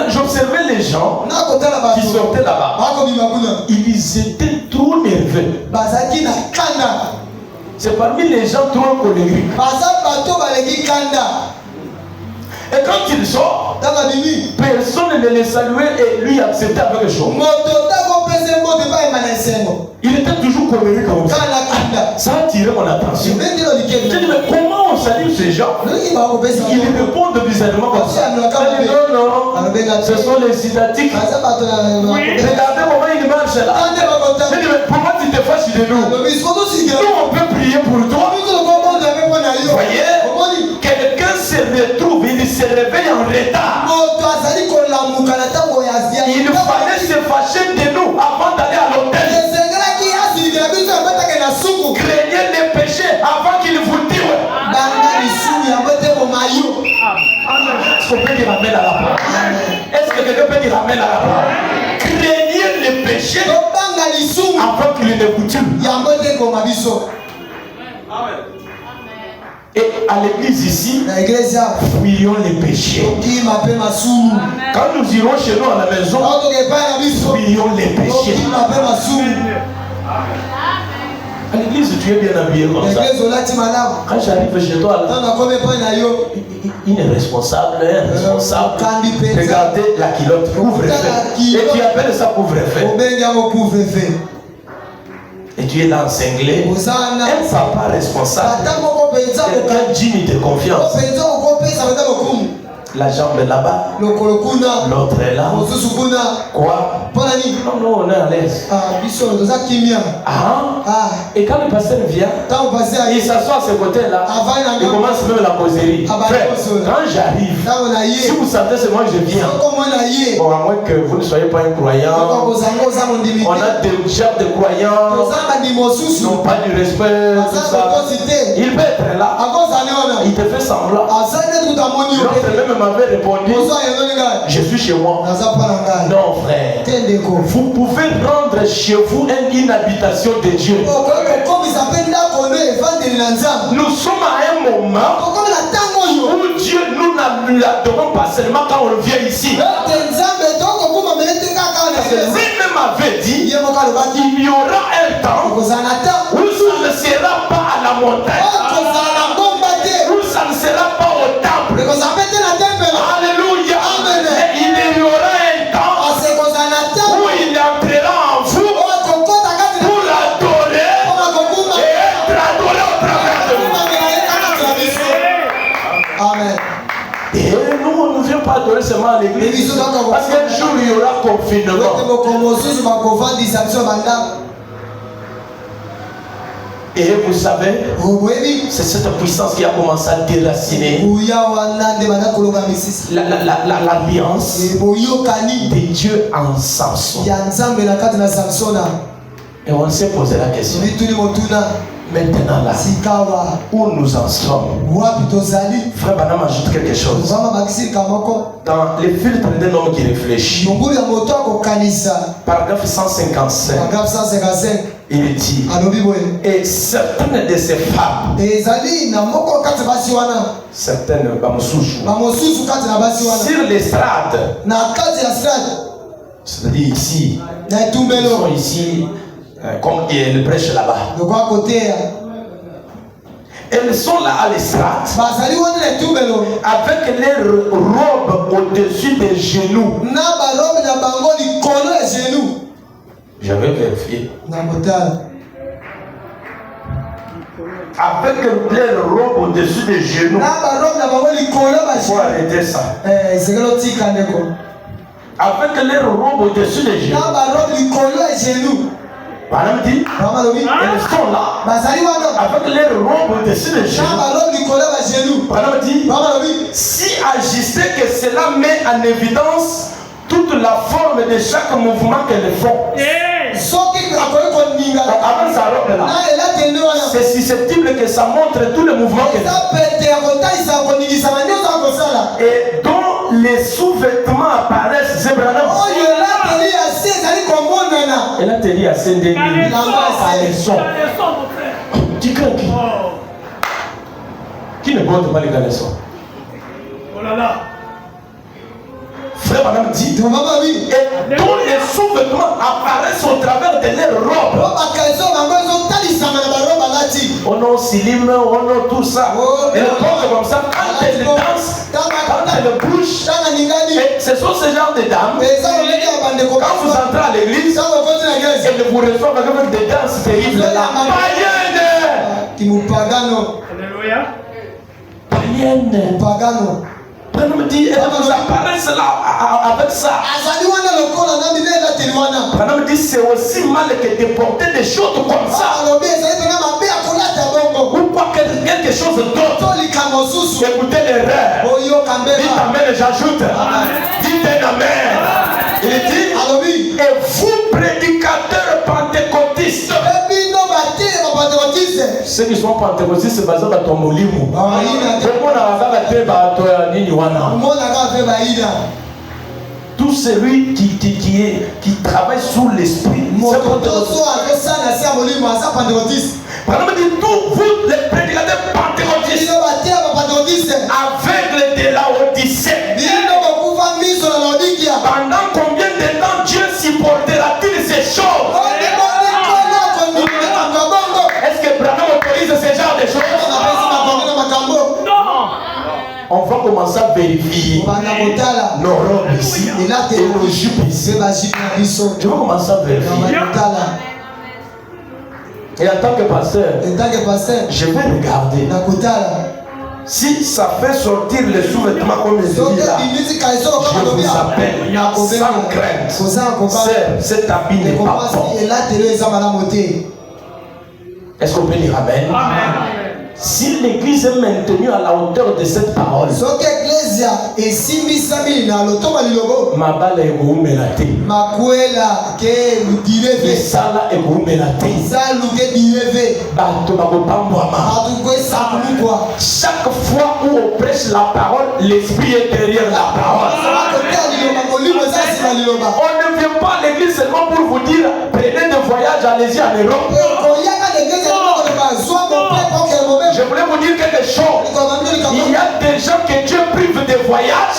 J'observais les gens qui sortaient là-bas. Ils étaient trop nerveux. C'est parmi les gens trop colériques. Et quand il sort, personne ne le saluait et lui acceptait avec le show. Il était toujours colérique comme ça. Ça a attiré mon attention. Je dis, mais comment on salue ces gens? Ils répondent bizarrement comme ça. Non, non, ce sont les sédatiques. Regardez comment il marche là. Je dis, mais pourquoi tu te fâches de nous? Nous, on peut prier pour toi. Vous voyez, quelqu'un se retrouve, il se réveille en retard. Il fallait se fâcher de nous avant d'aller à l'hôtel. Craignez les péchés avant qu'ils vous tuent. Est-ce qu'on peut dire amen à la parole? Est-ce que quelqu'un peut dire amen à la parole? Craignez les péchés avant qu'ils ne vous tuent. Amen. Et à l'église ici, fuyons les péchés. Quand nous irons chez nous à la maison, fuyons les péchés. À l'église, tu es bien habillé comme ça. Quand j'arrive chez toi, il est responsable, regardez la culotte, couvre-feu. Et tu appelles ça couvre-feu. Et tu es là en cinglé. Un papa responsable. Un digne de confiance. La jambe est là-bas. L'autre est là. Quoi? Non, non, on est à l'aise. Et quand le pasteur vient, il s'assoit à ce côté-là. Il commence même la causerie. Quand j'arrive, si vous sentez c'est moi je viens. Bon, à moins que vous ne soyez pas un croyant. On a des gens de croyants. Non, pas du respect. Tout ça. Il peut être là. Il te fait semblant. L'autre même m'avait répondu, je suis chez moi. Non frère, vous pouvez rendre chez vous une habitation de Dieu. Nous sommes à un moment où Dieu nous l'adorons pas seulement quand on vient ici. Lui-même avait dit, il y aura un temps où ça ne sera pas à la montagne, où ça ne sera pas au temple. Alléluia. Et il y aura un temps où il entrera en vous pour adorer et être adoré au travers de vous. Amen. Et nous, on ne vient pas adorer seulement à l'église. Parce qu'un jour, il y aura confinement. Et vous savez, c'est cette puissance qui a commencé à déraciner l'alliance de Dieu en Samson. Et on s'est posé la question. Maintenant là, où nous en sommes? Frère Banam ajoute quelque chose. Dans les filtres d'un homme qui réfléchit, paragraphe 155, il dit, et certaines de ces femmes, certaines sur l'estrade, c'est-à-dire ici, ils sont ici, comme ils prêchent là-bas. Elles sont là à l'estrade avec les robes au-dessus des genoux. J'avais vérifié. Avec les robes au-dessus des genoux. Il faut arrêter ça. Avec les robes au-dessus des genoux. Madame dit, elles sont là avec les robes au-dessus des genoux. Madame dit, si agissait que cela met en évidence toute la forme de chaque mouvement qu'elles font. Avant sa robe là, c'est susceptible que ça montre tous les mouvements qu'elles font. Et dont les sous-vêtements apparaissent, c'est vrai. Et là, tu dis à Sendé, qui craint qui? Qui ne porte pas les caleçons? Oh là là. Frère madame dit, et tous les sous-vêtements apparaissent au travers de leurs robes. On a silim, on a tout ça. Et le corps comme ça, quand elle danse, quand elle bouge, et ce sont ces genres de dames. Quand vous entrez à l'église, elles vous reçoivent avec des danses terribles là. Alléluia. Païenne. Prenons me dit, elles vous apparaissent là avec ça. Prenons me dit, c'est aussi mal que de porter des choses comme ça. Ou pas quelque chose d'autre. Écoutez l'erreur. Dites amen, j'ajoute. Dites un amen. Il dit, et vous prédicateurs pentecôtistes. Ceux qui sont pentecôtistes, c'est basé sur ton molimou. Tout celui qui travaille sous l'esprit, Pardon, me dit tous vous les prédicateurs pentecôtistes, aveugles de la Odyssée. Pendant combien de temps Dieu supportera-t-il ces choses? Est-ce que Branham autorise ce genre de choses? Non. On va commencer à vérifier nos robes ici et nos jupes ici. Je vais commencer à vérifier. Et en tant que pasteur, je vais regarder. Si ça fait sortir les sous-vêtements comme je dis là, je vous appelle sans crainte. Sœur, cet habit n'est pas bon. Est-ce qu'on peut dire amen? Si l'église est maintenue à la hauteur de cette parole, ma balle est roumelate. Et ça là est roumelate. Chaque fois où on prêche la parole, l'esprit est derrière la parole. On ne vient pas à l'église seulement pour vous dire prenez des voyages, allez-y en Europe. Je voulais vous dire quelque chose. Il y a des gens que Dieu prive de voyage.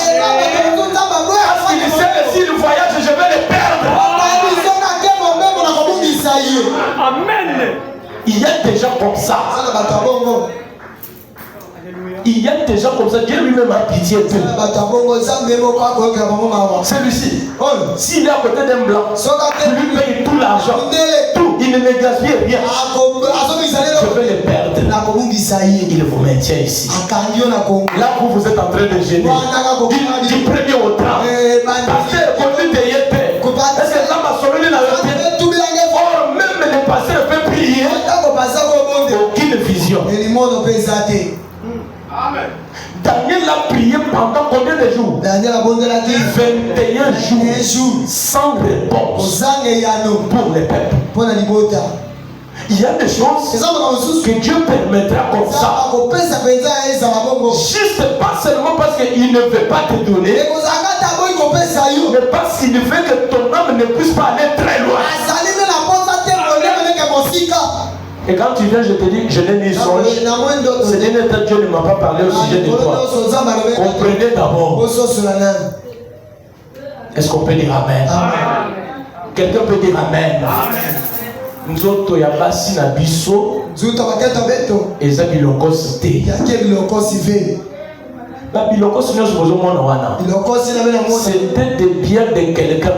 Parce qu'il sait que si le voyage, je vais les perdre. Amen. Il y a des gens comme ça. Il y a des gens comme ça. Dieu lui-même a pitié d'eux. Celui-ci, s'il est à côté d'un blanc, tu lui payes tout l'argent. Tout, il ne gaspille rien. Je vais les perdre. Il vous maintient ici. Là où vous êtes en train de gêner. Du premier au 30. Pasteur, côté de Yépe. Est-ce que là, ma soeur, il a le or, même les pasteurs peuvent prier. Aucune vision. Amen. Daniel a prié pendant combien de jours? 21 jours sans réponse pour les peuples. Il y a des choses que Dieu permettra comme ça. Juste pas seulement parce qu'il ne veut pas te donner, mais parce qu'il veut que ton âme ne puisse pas aller très loin. Et quand tu viens, je te dis que je n'ai ni songe. Ce n'est que Dieu ne m'a pas parlé au sujet de toi. Comprenez d'abord. Est-ce qu'on peut dire amen? Quelqu'un peut dire amen? Nous autres, il y a pas si na biso. Et ça, biloko cité. C'était des biens de quelqu'un.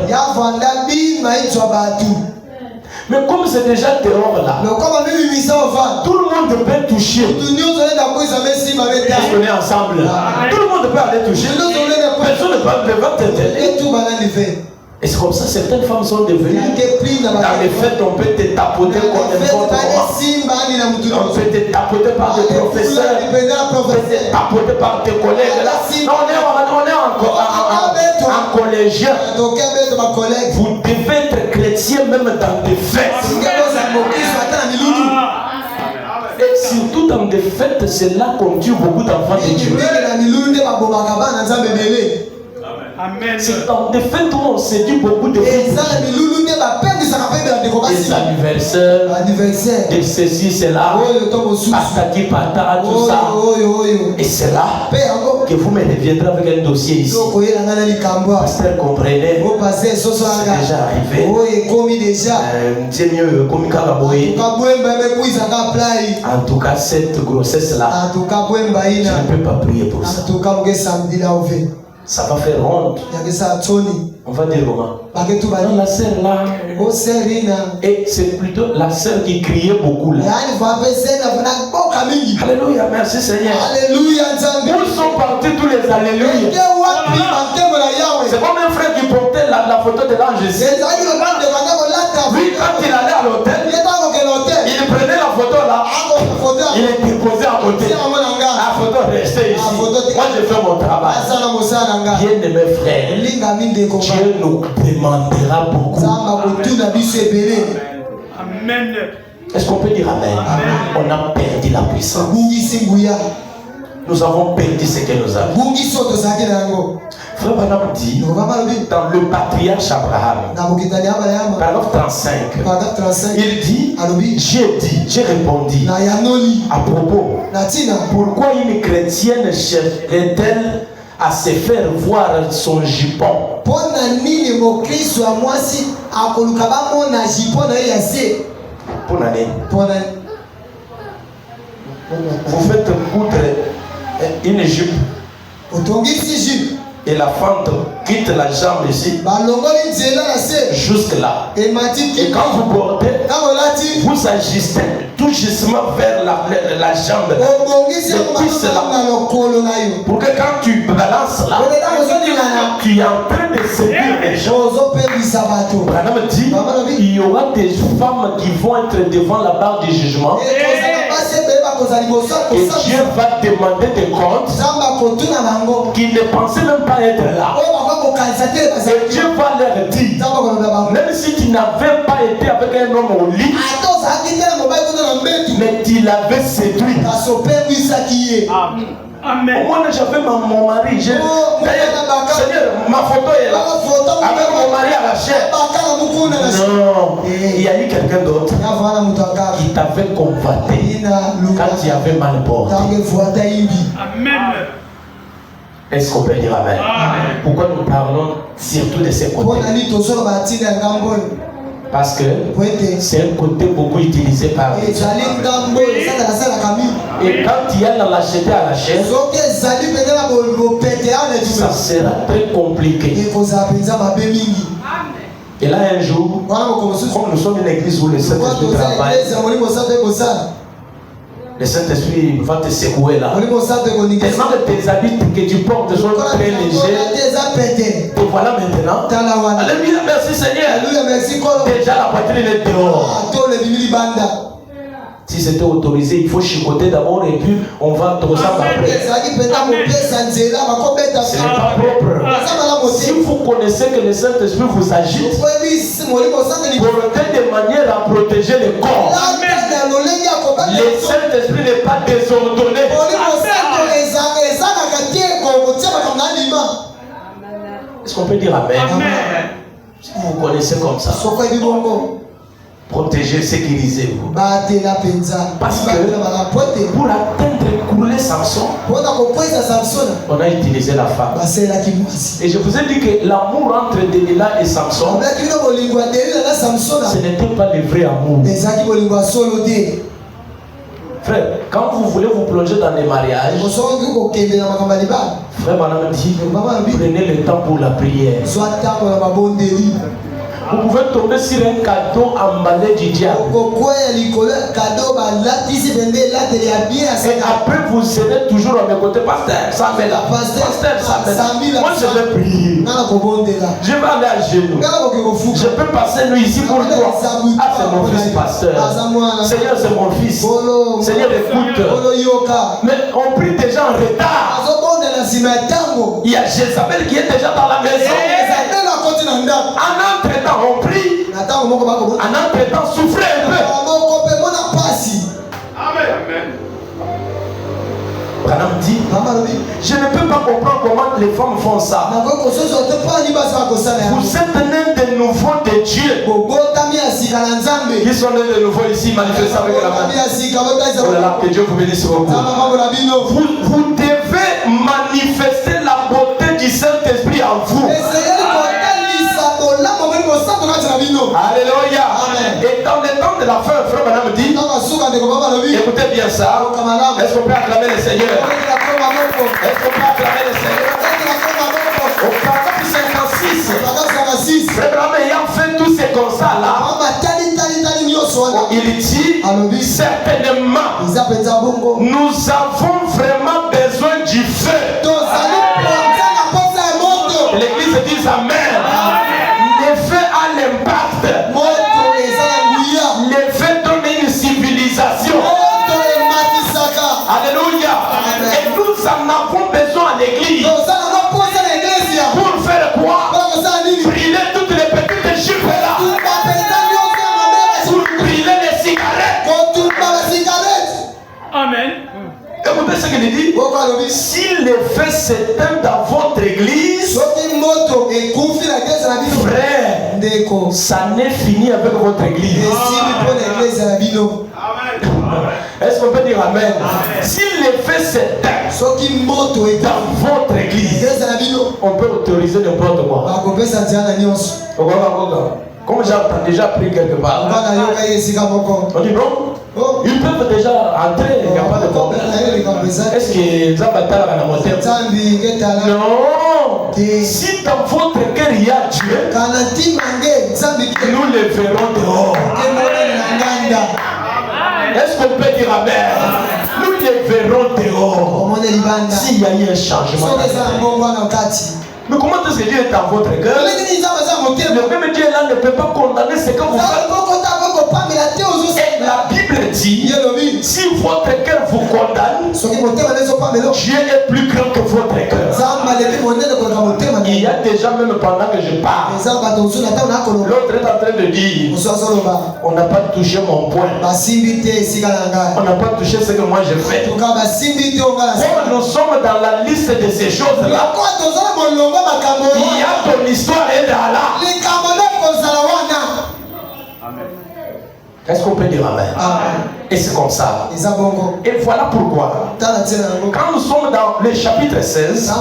Mais comme c'est déjà dehors là, tout le monde peut toucher. Parce qu'on est ensemble. Tout le monde peut aller toucher. Personne ne peut t'aider. Et c'est comme ça certaines femmes sont devenues. Dans les fêtes, on peut te tapoter comme n'importe comment. On peut te tapoter par des professeurs. On peut te tapoter par tes collègues. Là, on est en collégien. Vous devez être chrétien même dans des fêtes. Et surtout dans des fêtes, c'est là qu'on tue beaucoup d'enfants de Dieu. Amen. C'est dans des fêtes où on séduit beaucoup de filles. Des anniversaires, de ceci, cela, patati patata, tout ça. Et c'est là que vous me reviendrez avec un dossier ici. Pasteur, comprenez, c'est déjà arrivé. C'est mieux, comme Karaboye. En tout cas, cette grossesse-là, je ne peux pas prier pour ça. Ça va faire honte. On va dire comment? Non, la sœur là. Et c'est plutôt la sœur qui criait beaucoup là. Alléluia, merci Seigneur. Où sont partis tous les alléluia? C'est comme un frère qui portait la photo de l'ange ici. Lui, quand il allait à l'hôtel, il prenait la photo là, il est déposé à côté. La photo restait ici. Moi, je fais mon travail. Bien-aimé frère, Dieu nous demandera beaucoup. Amen. Est-ce qu'on peut dire Amen? On a perdu la puissance. Nous avons perdu ce que nous avons. Frère Branham dit dans le patriarche Abraham, paragraphe 35, il dit, j'ai répondu à propos, pourquoi une chrétienne chercherait-elle à se faire voir son jupon? Vous faites coudre une jupe et la fente quitte la jambe ici jusque là, et quand vous portez, vous agissez tout justement vers la jambe, le cuisse là, pour que quand tu balances là, tu es en train de séduire les gens. Branham dit, il y aura des femmes qui vont être devant la barre du jugement et Dieu va demander des comptes qui ne pensaient même pas être là. Et Dieu va leur dire, même si tu n'avais pas été avec un homme au lit, mais tu l'avais séduit. Amen. Moi, j'avais mon mari. Seigneur, ma photo est là. Avec mon mari à la chair. Non, il y a eu quelqu'un d'autre qui t'avait convoité quand tu avais mal porté. Amen. Est-ce qu'on peut dire Amen? Pourquoi nous parlons surtout de ces côtés? Parce que c'est un côté beaucoup utilisé par les gens. Et quand il y a dans l'acheter à la chaise, ça sera très compliqué. Et là un jour, comme nous sommes une église où le Saint-Esprit travaille, le Saint-Esprit va te secouer là. Tellement que tes habits que tu portes sont très légers. Et voilà maintenant. Alléluia, merci Seigneur. Déjà la poitrine est dehors. Si c'était autorisé, il faut chicoter d'abord et puis on va te ressentir après. Ce n'est pas propre. Si vous connaissez que le Saint-Esprit vous agite, portez de manière à protéger le corps. Le Saint-Esprit n'est pas désordonné. Est-ce qu'on peut dire Amen? Si vous vous connaissez comme ça, protégez, sécurisez-vous. Parce que pour atteindre couler Samson, on a utilisé la femme. Et je vous ai dit que l'amour entre Delilah et Samson, ce n'était pas le vrai amour. Frère, quand vous voulez vous plonger dans les mariages, frère Madame dit, prenez le temps pour la prière. Vous pouvez tomber sur un cadeau emballé du diable. Et après vous serez toujours à mes côtés. Pasteur, ça fait là. Pasteur, ça fait là. Moi je vais prier. Je vais aller à genoux. Je peux passer nous ici pour toi. Ah, c'est mon fils pasteur. Seigneur, c'est mon fils. Seigneur, écoute. Mais on prie déjà en retard. Il y a Jézabel qui est déjà dans la maison. En entre-temps, on prie. En entre-temps, souffrez un peu. Amen. Branham dit, Je ne peux pas comprendre comment les femmes font ça. Vous êtes nés de nouveau de Dieu. Qui sont nés de nouveau ici, manifestés avec la main. Oh là là, que Dieu vous bénisse beaucoup. Vous devez manifester la beauté du Saint-Esprit en vous. Alléluia. Et dans le temps de la fin, frère Madame dit, écoutez bien ça. Est-ce qu'on peut acclamer le Seigneur? Est-ce qu'on peut acclamer le Seigneur? Au paragraphe 56, frère Madame ayant fait tous ces constats-là, il dit certainement, nous avons vraiment besoin du feu. L'église dit Amen. Le feu a l'impact. Le feu donne une civilisation. Alléluia. Et nous en avons besoin à l'église. Pour faire quoi? Brûler toutes les petites chiffres là. Pour brûler les cigarettes. Amen. Écoutez ce qu'il dit. Si le feu s'éteint dans votre église, frère, ça n'est fini avec votre église. Est-ce qu'on peut dire Amen? Si le feu s'éteint dans votre église, on peut autoriser n'importe quoi. Comme j'ai déjà pris quelque part. On dit non? Ils peuvent déjà entrer, il n'y a pas de problème. Est-ce que Zabatala va la monter? Non. Si dans votre cœur il y a Dieu, nous le verrons dehors. Est-ce qu'on peut dire Amen? Nous le verrons dehors. S'il y a eu un changement. Mais comment est-ce que Dieu est dans votre cœur? Le même Dieu là ne peut pas condamner ce que vous faites. Et la Bible dit, si votre cœur vous condamne, Dieu est plus grand que votre cœur. Il y a déjà même pendant que je parle, l'autre est en train de dire, on n'a pas touché mon point. On n'a pas touché ce que moi je fais. Comme nous sommes dans la liste de ces choses-là, il y a ton histoire et là. Est-ce qu'on peut dire Amen? Et c'est comme ça. Et voilà pourquoi, quand nous sommes dans le chapitre 16,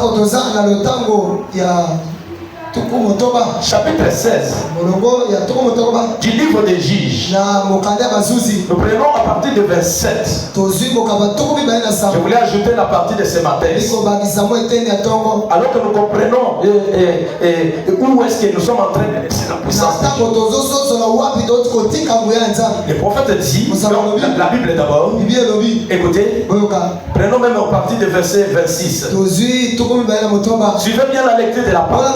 chapitre 16 du livre des Juges, nous prenons à partir de 27. Je voulais ajouter la partie de ce matin, alors que nous comprenons où est-ce que nous sommes en train de laisser la puissance. Le prophète dit, la Bible d'abord, écoutez, prenons même à partir de verset 26. Suivez bien la lecture de la parole.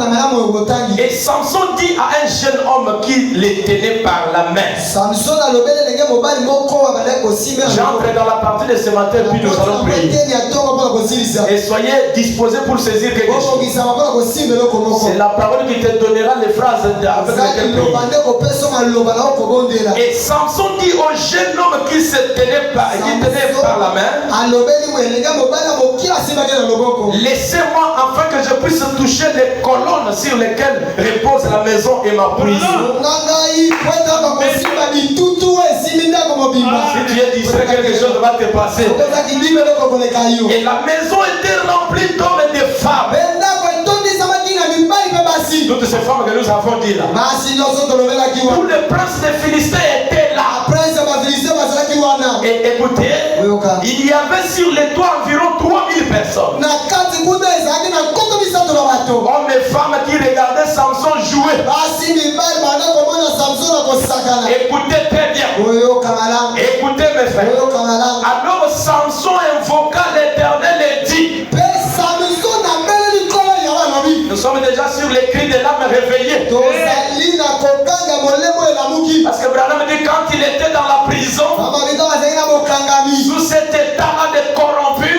Et Samson dit à un jeune homme qui le tenait par la main. J'entre dans la partie de ce matin, puis nous allons prier. Et soyez disposés pour saisir quelque chose. C'est la parole qui te donnera les phrases avec lesquelles prier. Et Samson dit au jeune homme qui se tenait par la main, laissez-moi afin que je puisse toucher les colonnes sur lesquelles repose la maison et ma prison. Si tu es distrait, quelque chose va te passer. Et la maison était remplie d'hommes et de femmes. Toutes ces femmes que nous avons dit là. Tous les princes des Philistins étaient là. Et écoutez, il y avait sur les toits environ 3000 personnes. Hommes et femmes qui regardaient Samson jouer. Écoutez très bien. Écoutez mes frères. Alors Samson invoqua l'Éternel et dit, nous sommes déjà sur les cris de l'âme réveillée. Parce que Branham dit quand il était dans la prison, sous cet état de corrompu,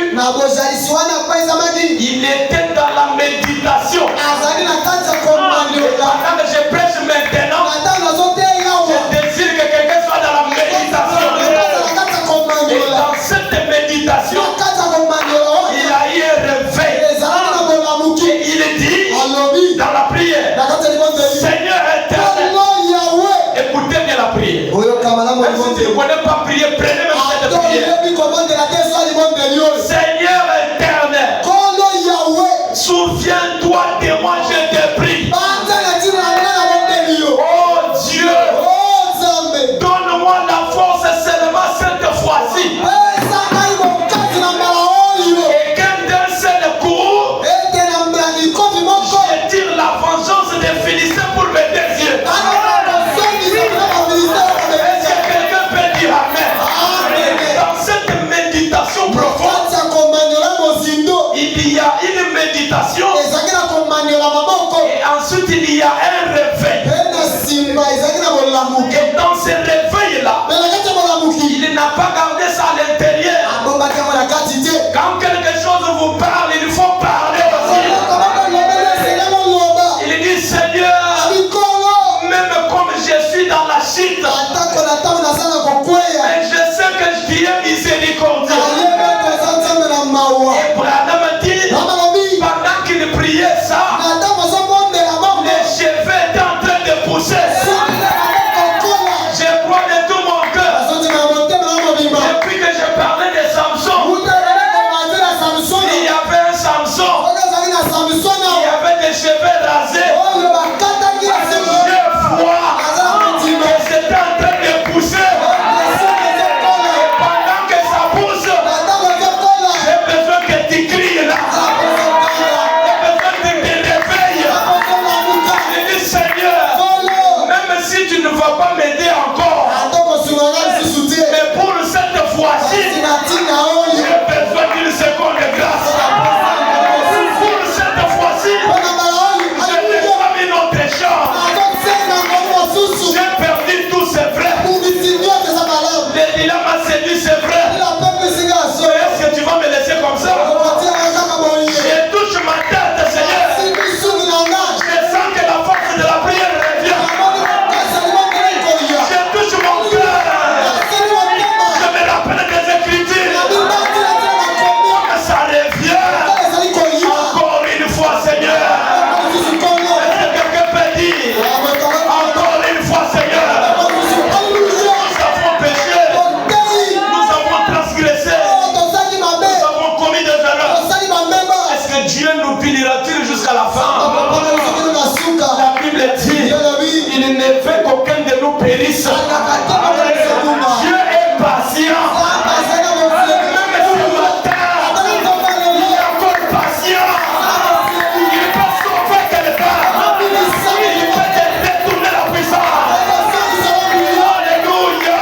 il était dans la méditation. Pendant que je prêche maintenant, je désire que quelqu'un soit dans la méditation. Et dans cette méditation, il a eu un il y a un réveil. Et dans ce réveil-là, il n'a pas gardé ça à l'intérieur. Quand quelque chose vous parle, il faut parler aussi. Il dit Seigneur, même comme je suis dans la chute, mais je sais que je suis miséricordieux. Et Branham dit, pendant qu'il priait ça, les cheveux étaient en train de pousser. Je crois de tout mon cœur. Depuis que je parlais de Samson, il y avait un Samson, il y avait des cheveux rasés. Je vois que c'était en train de pousser. Pendant que ça pousse, j'ai besoin que tu cries là. J'ai besoin que tu te réveilles. Je dis Seigneur, même si tu ne vas pas m'aider encore, mais pour cette fois-ci, j'ai besoin d'une seconde grâce. Pour cette fois-ci, je n'ai pas mis notre chance. J'ai perdu tous ses frères. Il m'a séduit, c'est vrai. Est-ce que tu vas me laisser comme ça? Je touche ma tête, Seigneur. Je sens que la force de la prière revient. Je touche mon cœur. Je me rappelle des Écritures. Ça revient. Encore une fois, Seigneur. Est-ce que quelqu'un peut dire encore une fois, Seigneur? Nous avons péché. Nous avons transgressé. Nous avons commis des erreurs. Est-ce que Dieu nous punira-t-il jusqu'à la fin? La Bible dit, il ne fait qu'aucun de nous périsse. Dieu est patient. Même ce matin, il est encore patient. Il peut sauver quelqu'un. Il peut te détourner la puissance. Alléluia.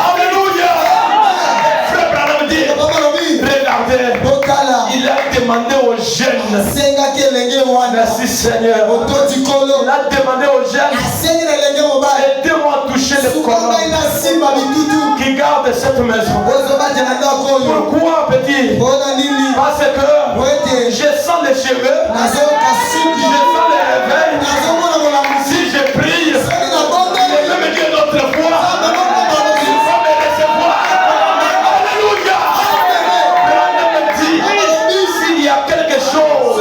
Alléluia. Frère Branham dit, regardez, il a demandé aux jeunes. Merci Seigneur. Il a demandé aux jeunes, aidez-moi à toucher le colonne qui garde cette maison. Pourquoi petit? Parce que je sens les cheveux, je sens les réveils. Si je prie, le même Dieu d'autrefois, il va me recevoir. Alléluia. S'il y a quelque chose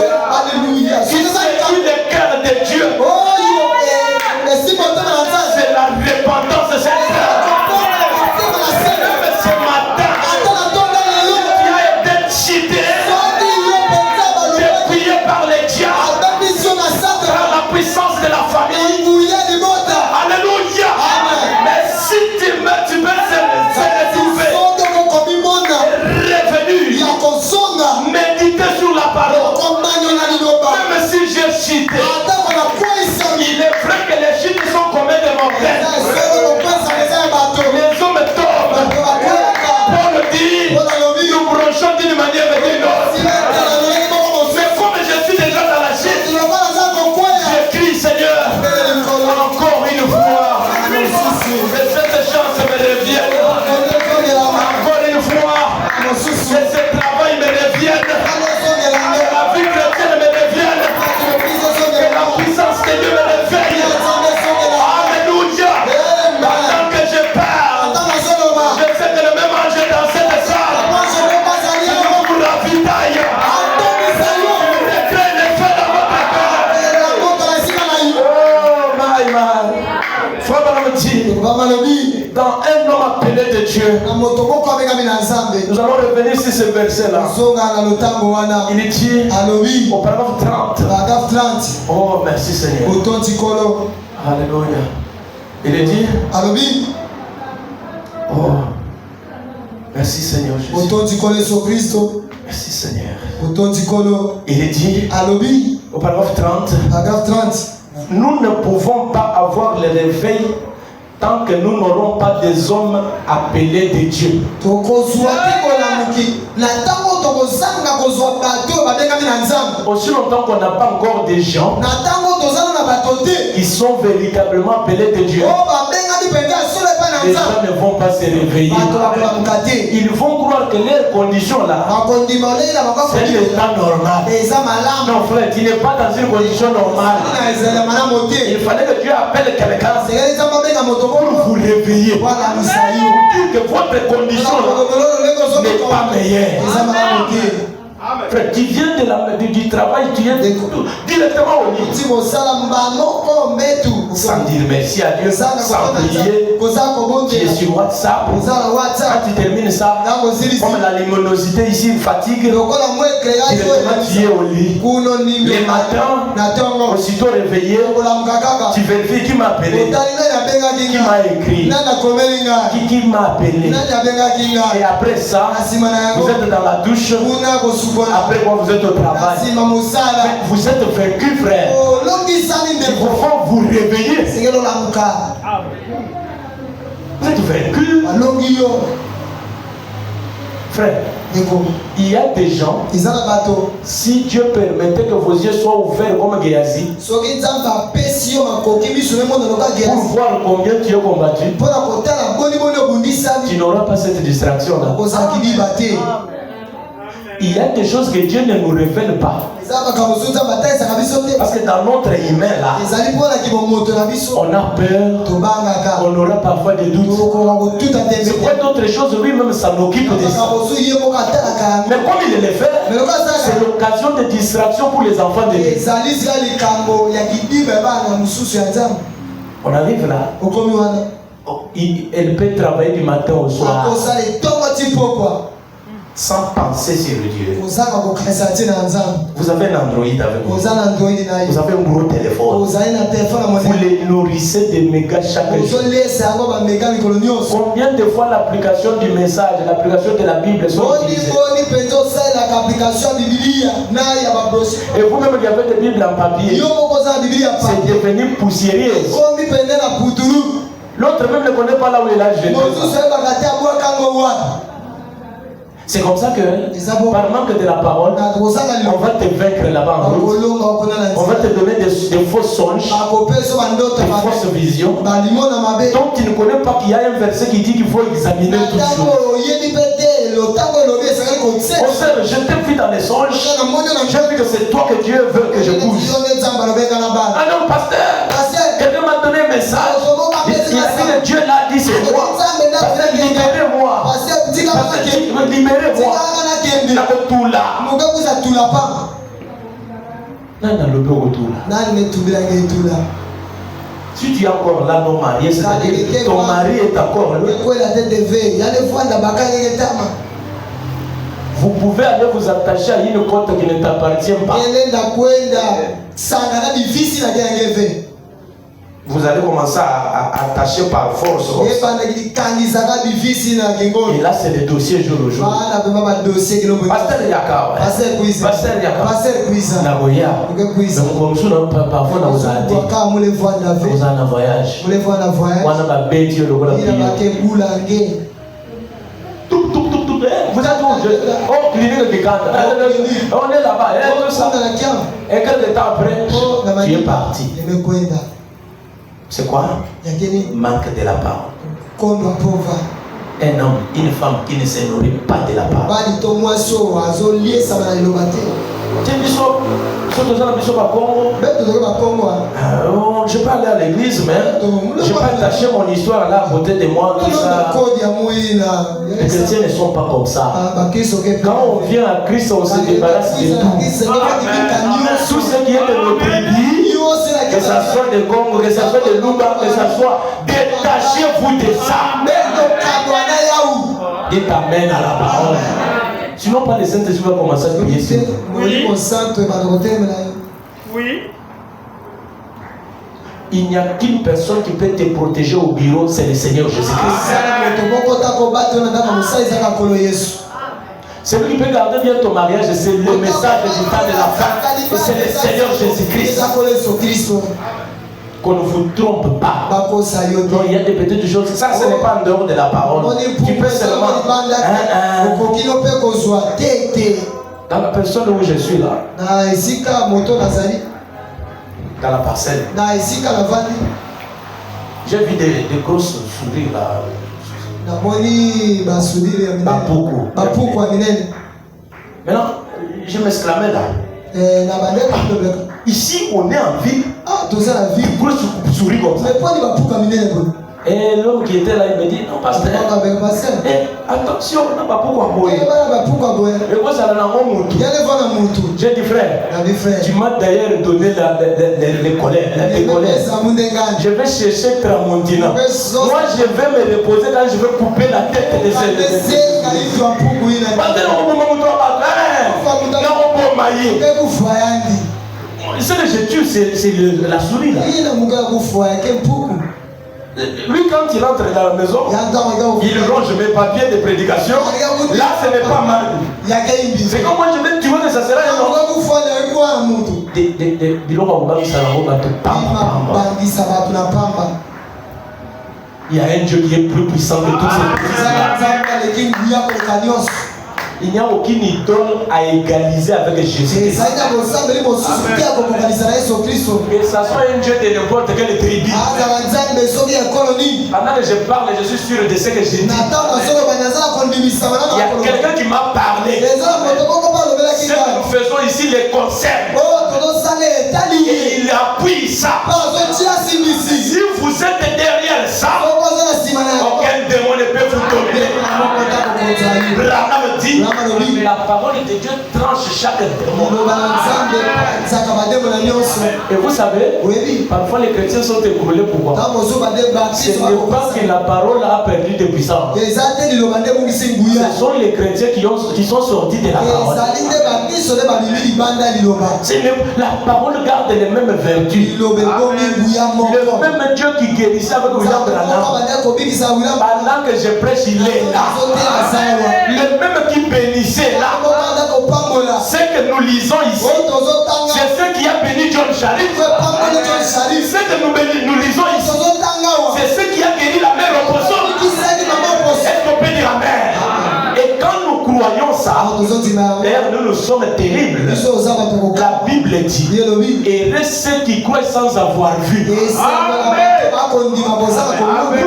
qui séduit le cœur de Dieu, c'est la repentance sincère. Même ce matin, tu as été cheaté, dépouillé par les diables, par la puissance de la famille. Alléluia. Mais si tu meurs, tu peux se retrouver revenu, méditer sur la parole. Même si j'ai cheaté, il est vrai que les chutes sont comme des montagnes. Les hommes tombent. Paul dit, nous branchons d'une manière ou d'une autre. Mais comme je suis déjà dans la chute, je crie Seigneur, encore une fois, que cette chance me revienne. Encore une fois, que ce travail me revienne. Que la vie chrétienne me revienne. Que la puissance de Dieu me réveille. Alléluia. Pendant que je parle, je sais que le même ange est dans cette salle. Je vous ravitaille. Recrée les feux dans votre cœur. Oh my man. Frère Branham dit, dans un homme appelé de Dieu, nous allons revenir sur ce verset-là. Il dit au paragraphe 30. Oh merci Seigneur. Alléluia. Il dit, oh merci Seigneur Jésus. Merci Seigneur. Il dit au paragraphe 30. Nous ne pouvons pas avoir le réveil tant que nous n'aurons pas des hommes appelés de Dieu. Aussi longtemps qu'on n'a pas encore des gens véritablement appelés de Dieu, les gens ne vont pas se réveiller. Ils vont croire que leur condition là, c'est l'état normal. Non frère, tu n'es pas dans une condition normale. Il fallait que Dieu appelle quelqu'un pour vous réveiller. Dire que votre condition là n'est pas meilleure. Frère, tu viens du travail, tu viens directement au lit. Sans dire merci à Dieu, sans prier. Tu es sur WhatsApp. Quand tu termines ça, comme la luminosité ici fatigue, directement tu es au lit. Les matins, aussitôt réveillé, tu vérifies qui m'a appelé, qui m'a écrit, qui m'a appelé. Et après ça, vous êtes dans la douche. Après quoi vous êtes au travail. Vous êtes vaincu, frère. Il faut vous réveiller. Vous êtes vaincu. Frère, il y a des gens, si Dieu permettait que vos yeux soient ouverts comme Géasi, pour voir combien tu es combattu, tu n'auras pas cette distraction-là. Il y a des choses que Dieu ne nous révèle pas. Parce que dans notre humain là, on a peur, on aura parfois des doutes. C'est quoi d'autres choses, lui-même ça m'occupe de ça. Mais comme il le fait, c'est l'occasion de distraction pour les enfants de Dieu. On arrive là. Elle peut travailler du matin au soir sans penser sur le Dieu. Vous avez un Android avec vous. Vous avez un gros téléphone. Vous les nourrissez de mégas chaque jour. Combien de fois l'application du message, l'application de la Bible sont utilisées? Et vous-même qui avez des Bibles en papier, c'est devenu poussiéreux. L'autre même ne connaît pas là où il a jeté. C'est comme ça que, par manque de la parole, on va te vaincre là-bas en route. On va te donner des faux songes, des fausses visions. Donc tu ne connais pas qu'il y a un verset qui dit qu'il faut examiner toutes choses. Oh sœur, je t'ai vu dans les songes. J'ai vu que c'est toi que Dieu veut que je bouge. Ah non, pasteur, quelqu'un m'a donné un message. Il a dit que Dieu l'a dit, c'est moi. Pasteur, libérez-moi. Pasteur, libérez-moi. Si tu es encore là non marié, c'est-à-dire que ton mari est encore là. Vous pouvez aller vous attacher à une côte qui ne t'appartient pas. Vous allez commencer à attacher par force. Et là, c'est le dossier jour au jour. Pasteur Yaka. Pasteur Yaka. Nagoya. Comme ça, parfois, dans vous en voyage. On a ma bête, vous êtes où? Oh, clinique de Kanda. On est là-bas. Et quelques temps après, tu es parti. C'est quoi? Manque de la parole. Un homme, une femme qui ne se nourrit pas de la parole. Je peux aller à l'église, mais je peux attacher mon histoire là à côté de moi. Tout ça. Les chrétiens ne sont pas comme ça. Quand on vient à Christ, on se débarrasse de tout. Tout ce qui est de nos tribus, que ça soit de Congo, que ça soit de Lumba, que ça soit, détachez-vous de ça. Et t'amène à la parole. Sinon, pas les Saint-Esprit va commencer à prier sur vous. Oui. Il n'y a qu'une personne qui peut te protéger au bureau, c'est le Seigneur Jésus-Christ. Celui qui peut garder bien ton mariage, c'est le message du temps de la fin. C'est le Seigneur Jésus-Christ. Qu'on ne vous trompe pas. Non, il y a des petites choses. Ça, ce n'est pas en dehors de la parole. Tu peux seulement. Dans la personne où je suis là. Dans la parcelle. J'ai vu des grosses sourires là. Maintenant, je m'exclamais là. Ici, on est en ville. Des grosses souris comme ça. Et l'homme qui était là, il me dit, non, pasteur, attention, on n'a pas pourquoi mourir. J'ai dit, frère, tu m'as d'ailleurs donné les colères. Je vais chercher Tramontina. Moi, je vais me reposer quand je vais couper la tête de ces. Ce que je tue, c'est la souris là. Lui, quand il entre dans la maison, il range mes papiers de prédication. Là, ce n'est pas mal. C'est comme moi, je vais tuer que ça sera un homme. Il y a un Dieu qui est plus puissant que tous ces choses. Il n'y a aucune idole à égaliser avec Jésus. Que ça soit un Dieu de n'importe quelle tribu. Pendant que je parle, je suis sûr de ce que je dis. Il y a quelqu'un qui m'a parlé. Ce que nous faisons ici, les concerts. Et il appuie ça. Si vous êtes derrière ça, aucun démon ne peut vous dominer. Branham dit, la parole de Dieu tranche chaque démon. Et vous savez, parfois les chrétiens sont écroulés. Pourquoi? Ce n'est pas que la parole a perdu de puissance. Ce sont les chrétiens qui sont sortis de la parole. La parole garde les mêmes vertus. Le même Dieu qui guérissait avec William Branham, pendant que je prêche, il est là. Le même qui bénissait là. Ce que nous lisons ici, c'est ce qui a béni John Sharif. Ce que nous lisons ici, c'est ce qui a guéri la mère au poisson. Est-ce qu'on peut dire amen? Et quand nous croyons ça, d'ailleurs nous sommes terribles. La Bible dit, et ceux qui croient sans avoir vu. Nous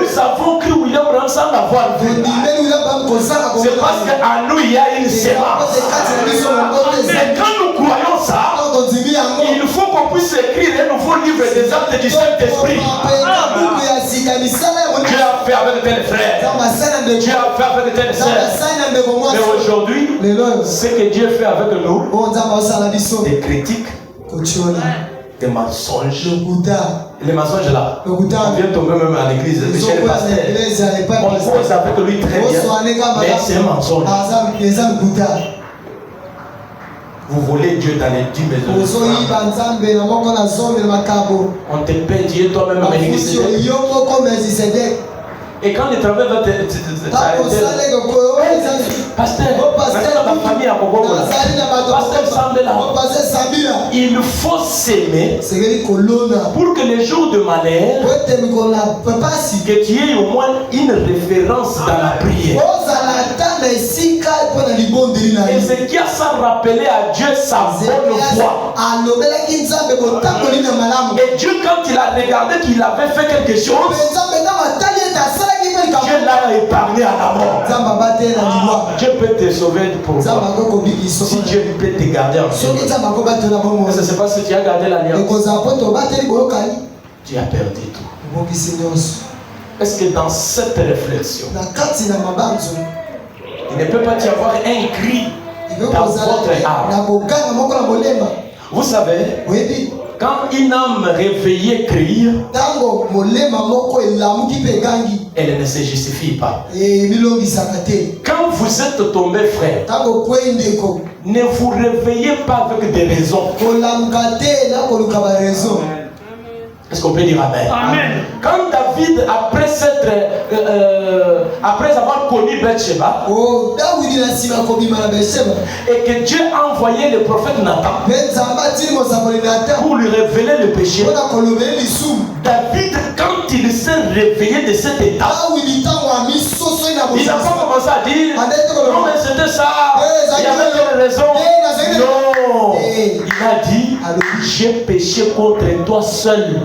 savons que William Branham sans avoir vu. C'est parce qu'en nous il y a une sémence. Mais quand nous croyons ça, il faut qu'on puisse écrire un nouveau livre des actes du Saint-Esprit. Dieu a fait avec tel frère. Dieu a fait avec tel sœur. Mais aujourd'hui, ce que Dieu fait avec nous, des critiques, des mensonges. Les mensonges là, on vient tomber même à l'église. Michel Pasteur, on cause avec lui très bien, mais c'est un mensonge. Vous volez Dieu dans les 10 maisons. On te paie Dieu toi-même à l'église. Et quand le travail va t'arrêter, pasteur, ma famille a beaucoup de pasteur, il faut s'aimer pour que les jours de malheur, que tu aies au moins une référence dans la prière. Et ce qui a ça rappelé à Dieu sa bonne foi. Et Dieu, quand il a regardé qu'il avait fait quelque chose, Dieu l'a épargné à la mort. Dieu peut te sauver pour ça. Si Dieu peut te garder en vie. Je ne sais pas si tu as gardé l'alliance. Tu as perdu tout. Est-ce que dans cette réflexion, il ne peut pas y avoir un cri dans votre âme? Vous savez, quand une âme réveillée crie, elle ne se justifie pas. Quand vous êtes tombé, frère, ne vous réveillez pas avec des raisons. Est-ce qu'on peut dire amen? Amen. Quand David, après avoir connu Bathsheba, et que Dieu a envoyé le prophète Nathan pour lui révéler le péché, David, quand il s'est réveillé de cet état, Il n'a pas commencé à dire non mais c'était ça, il y avait quelle raison. Non, il a dit j'ai péché contre toi seul.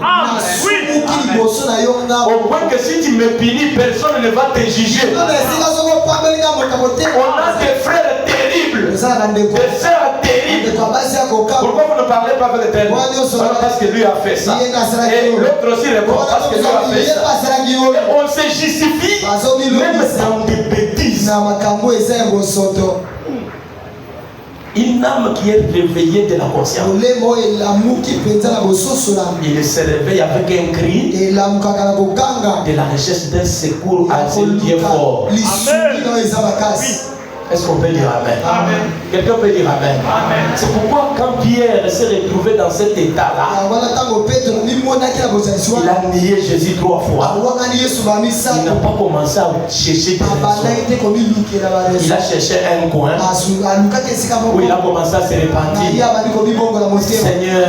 Au point que si tu me punis, personne ne va te juger. On a des frères terribles, des sœurs terribles. Pourquoi vous ne parlez pas avec l'Éternel? Parce que lui a fait ça. Et l'autre aussi répond parce que lui a fait ça. Et on se justifie même dans des bêtises. Une âme qui est réveillée de la conscience. Il se réveille avec un cri de la recherche d'un secours à celui qui est fort. Est-ce qu'on peut dire Amen? Amen. Quelqu'un peut dire Amen. Amen. C'est pourquoi quand Pierre s'est retrouvé dans cet état-là, il a nié Jésus 3 fois. Il n'a pas commencé à chercher des raisons. Il a cherché un coin où il a commencé à se repentir. Seigneur,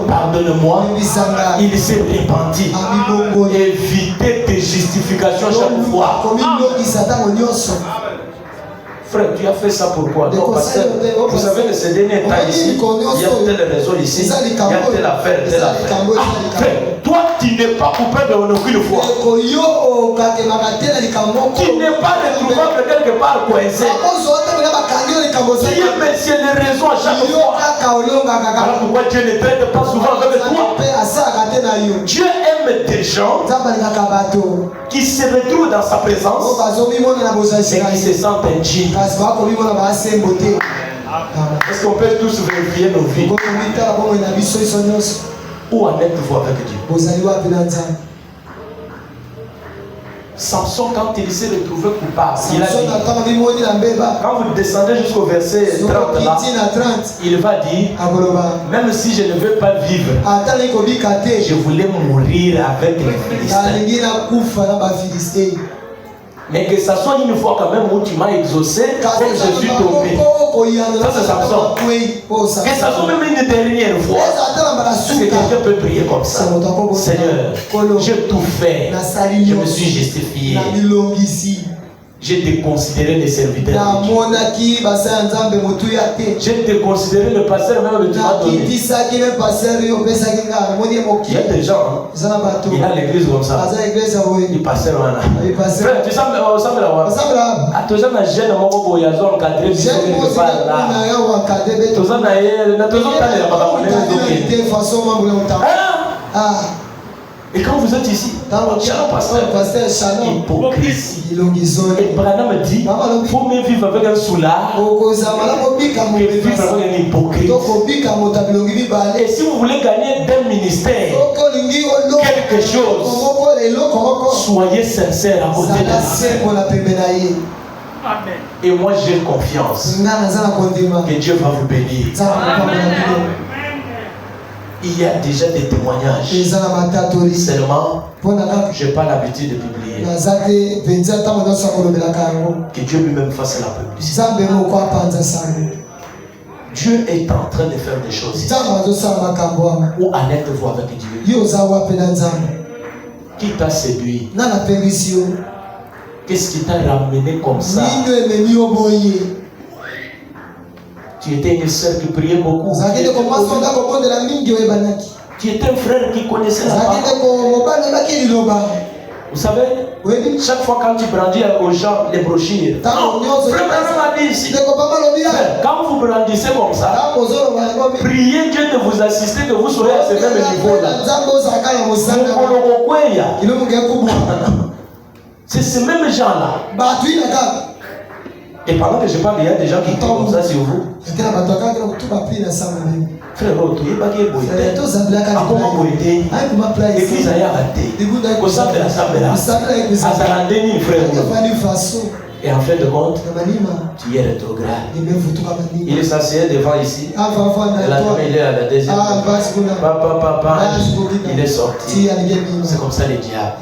pardonne-moi. Il s'est repenti. Éviter tes justifications chaque fois. Frère, tu as fait ça pourquoi? Non, pasteur, vous savez que ces derniers temps ici, il y a telle raison ici, il y a telle affaire, telle affaire. Ah, frère, toi, tu n'es pas coupable en aucune fois. Tu n'es pas retrouvable quelque part coincé. Tu es monsieur les raisons à chaque fois. Alors pourquoi Dieu ne traite pas souvent avec toi? Dieu aime des gens qui se retrouvent dans sa présence et qui se sentent intimes. Est-ce qu'on peut tous vérifier nos vies? Où en êtes-vous avec Dieu? Samson, quand il s'est retrouvé coupable, il a dit, quand vous descendez jusqu'au verset 30 là, il va dire, même si je ne veux pas vivre, je voulais mourir avec les Philistins. Mais que ça soit une fois quand même où tu m'as exaucé, comme je suis tombé. Ça c'est Samson. Que ça soit même une dernière fois. Est-ce que quelqu'un peut prier comme ça? Seigneur, j'ai tout fait. Je me suis justifié. J'ai déconsidéré les serviteurs. J'ai déconsidéré le pasteur même que tu m'as donné. Il y a des gens, il a l'église comme ça. Il passe là. Frère, tu sembles là. Tu sembles là. Jeune mon beau yazon encadré bien quelque part là. Tu sembles là. Et quand vous êtes ici, pasteur, hypocrisie. Et Branham dit, il faut mieux vivre avec un soulard que vivre avec un hypocrite. Et si vous voulez gagner d'un ministère quelque chose, soyez sincère à côté de Dieu. Et moi j'ai confiance que Dieu va vous bénir. Il y a déjà des témoignages. Seulement, je n'ai pas l'habitude de publier. Que Dieu lui-même fasse la publicité. Dieu est en train de faire des choses. Où en êtes-vous avec Dieu? Qui t'a séduit? Qu'est-ce qui t'a ramené comme ça? Tu étais une sœur qui priait beaucoup. Tu étais un frère qui connaissait la parole. Vous savez, chaque fois quand tu brandis aux gens les brochures, frère m'a dit ici, quand vous brandissez comme ça, priez Dieu de vous assister, que vous soyez à ce même niveau-là. C'est ces mêmes gens-là. Et pendant que je parle, il y a des gens qui tombent comme ça sur vous. Frère, tu es pas qui est beau. Comment vous êtes? L'église a raté. Au centre de la Sambela. À Salandeni, frère. Et en fin de compte, tu es rétrograde. Il s'assied devant ici. Et la dame, il est à la deuxième. Papa, il est sorti. C'est comme ça le diable.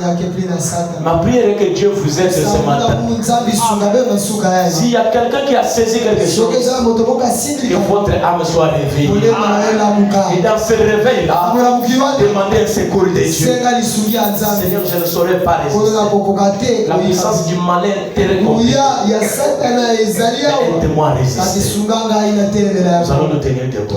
Ma prière est que Dieu vous aide ce matin. S'il y a quelqu'un qui a saisi quelque chose, que votre âme soit réveillée. Et dans ce réveil-là, demandez le secours de Dieu. Seigneur, je ne saurais pas résister. La puissance du malin te récompense. Aide-moi à résister. Nous allons nous tenir debout.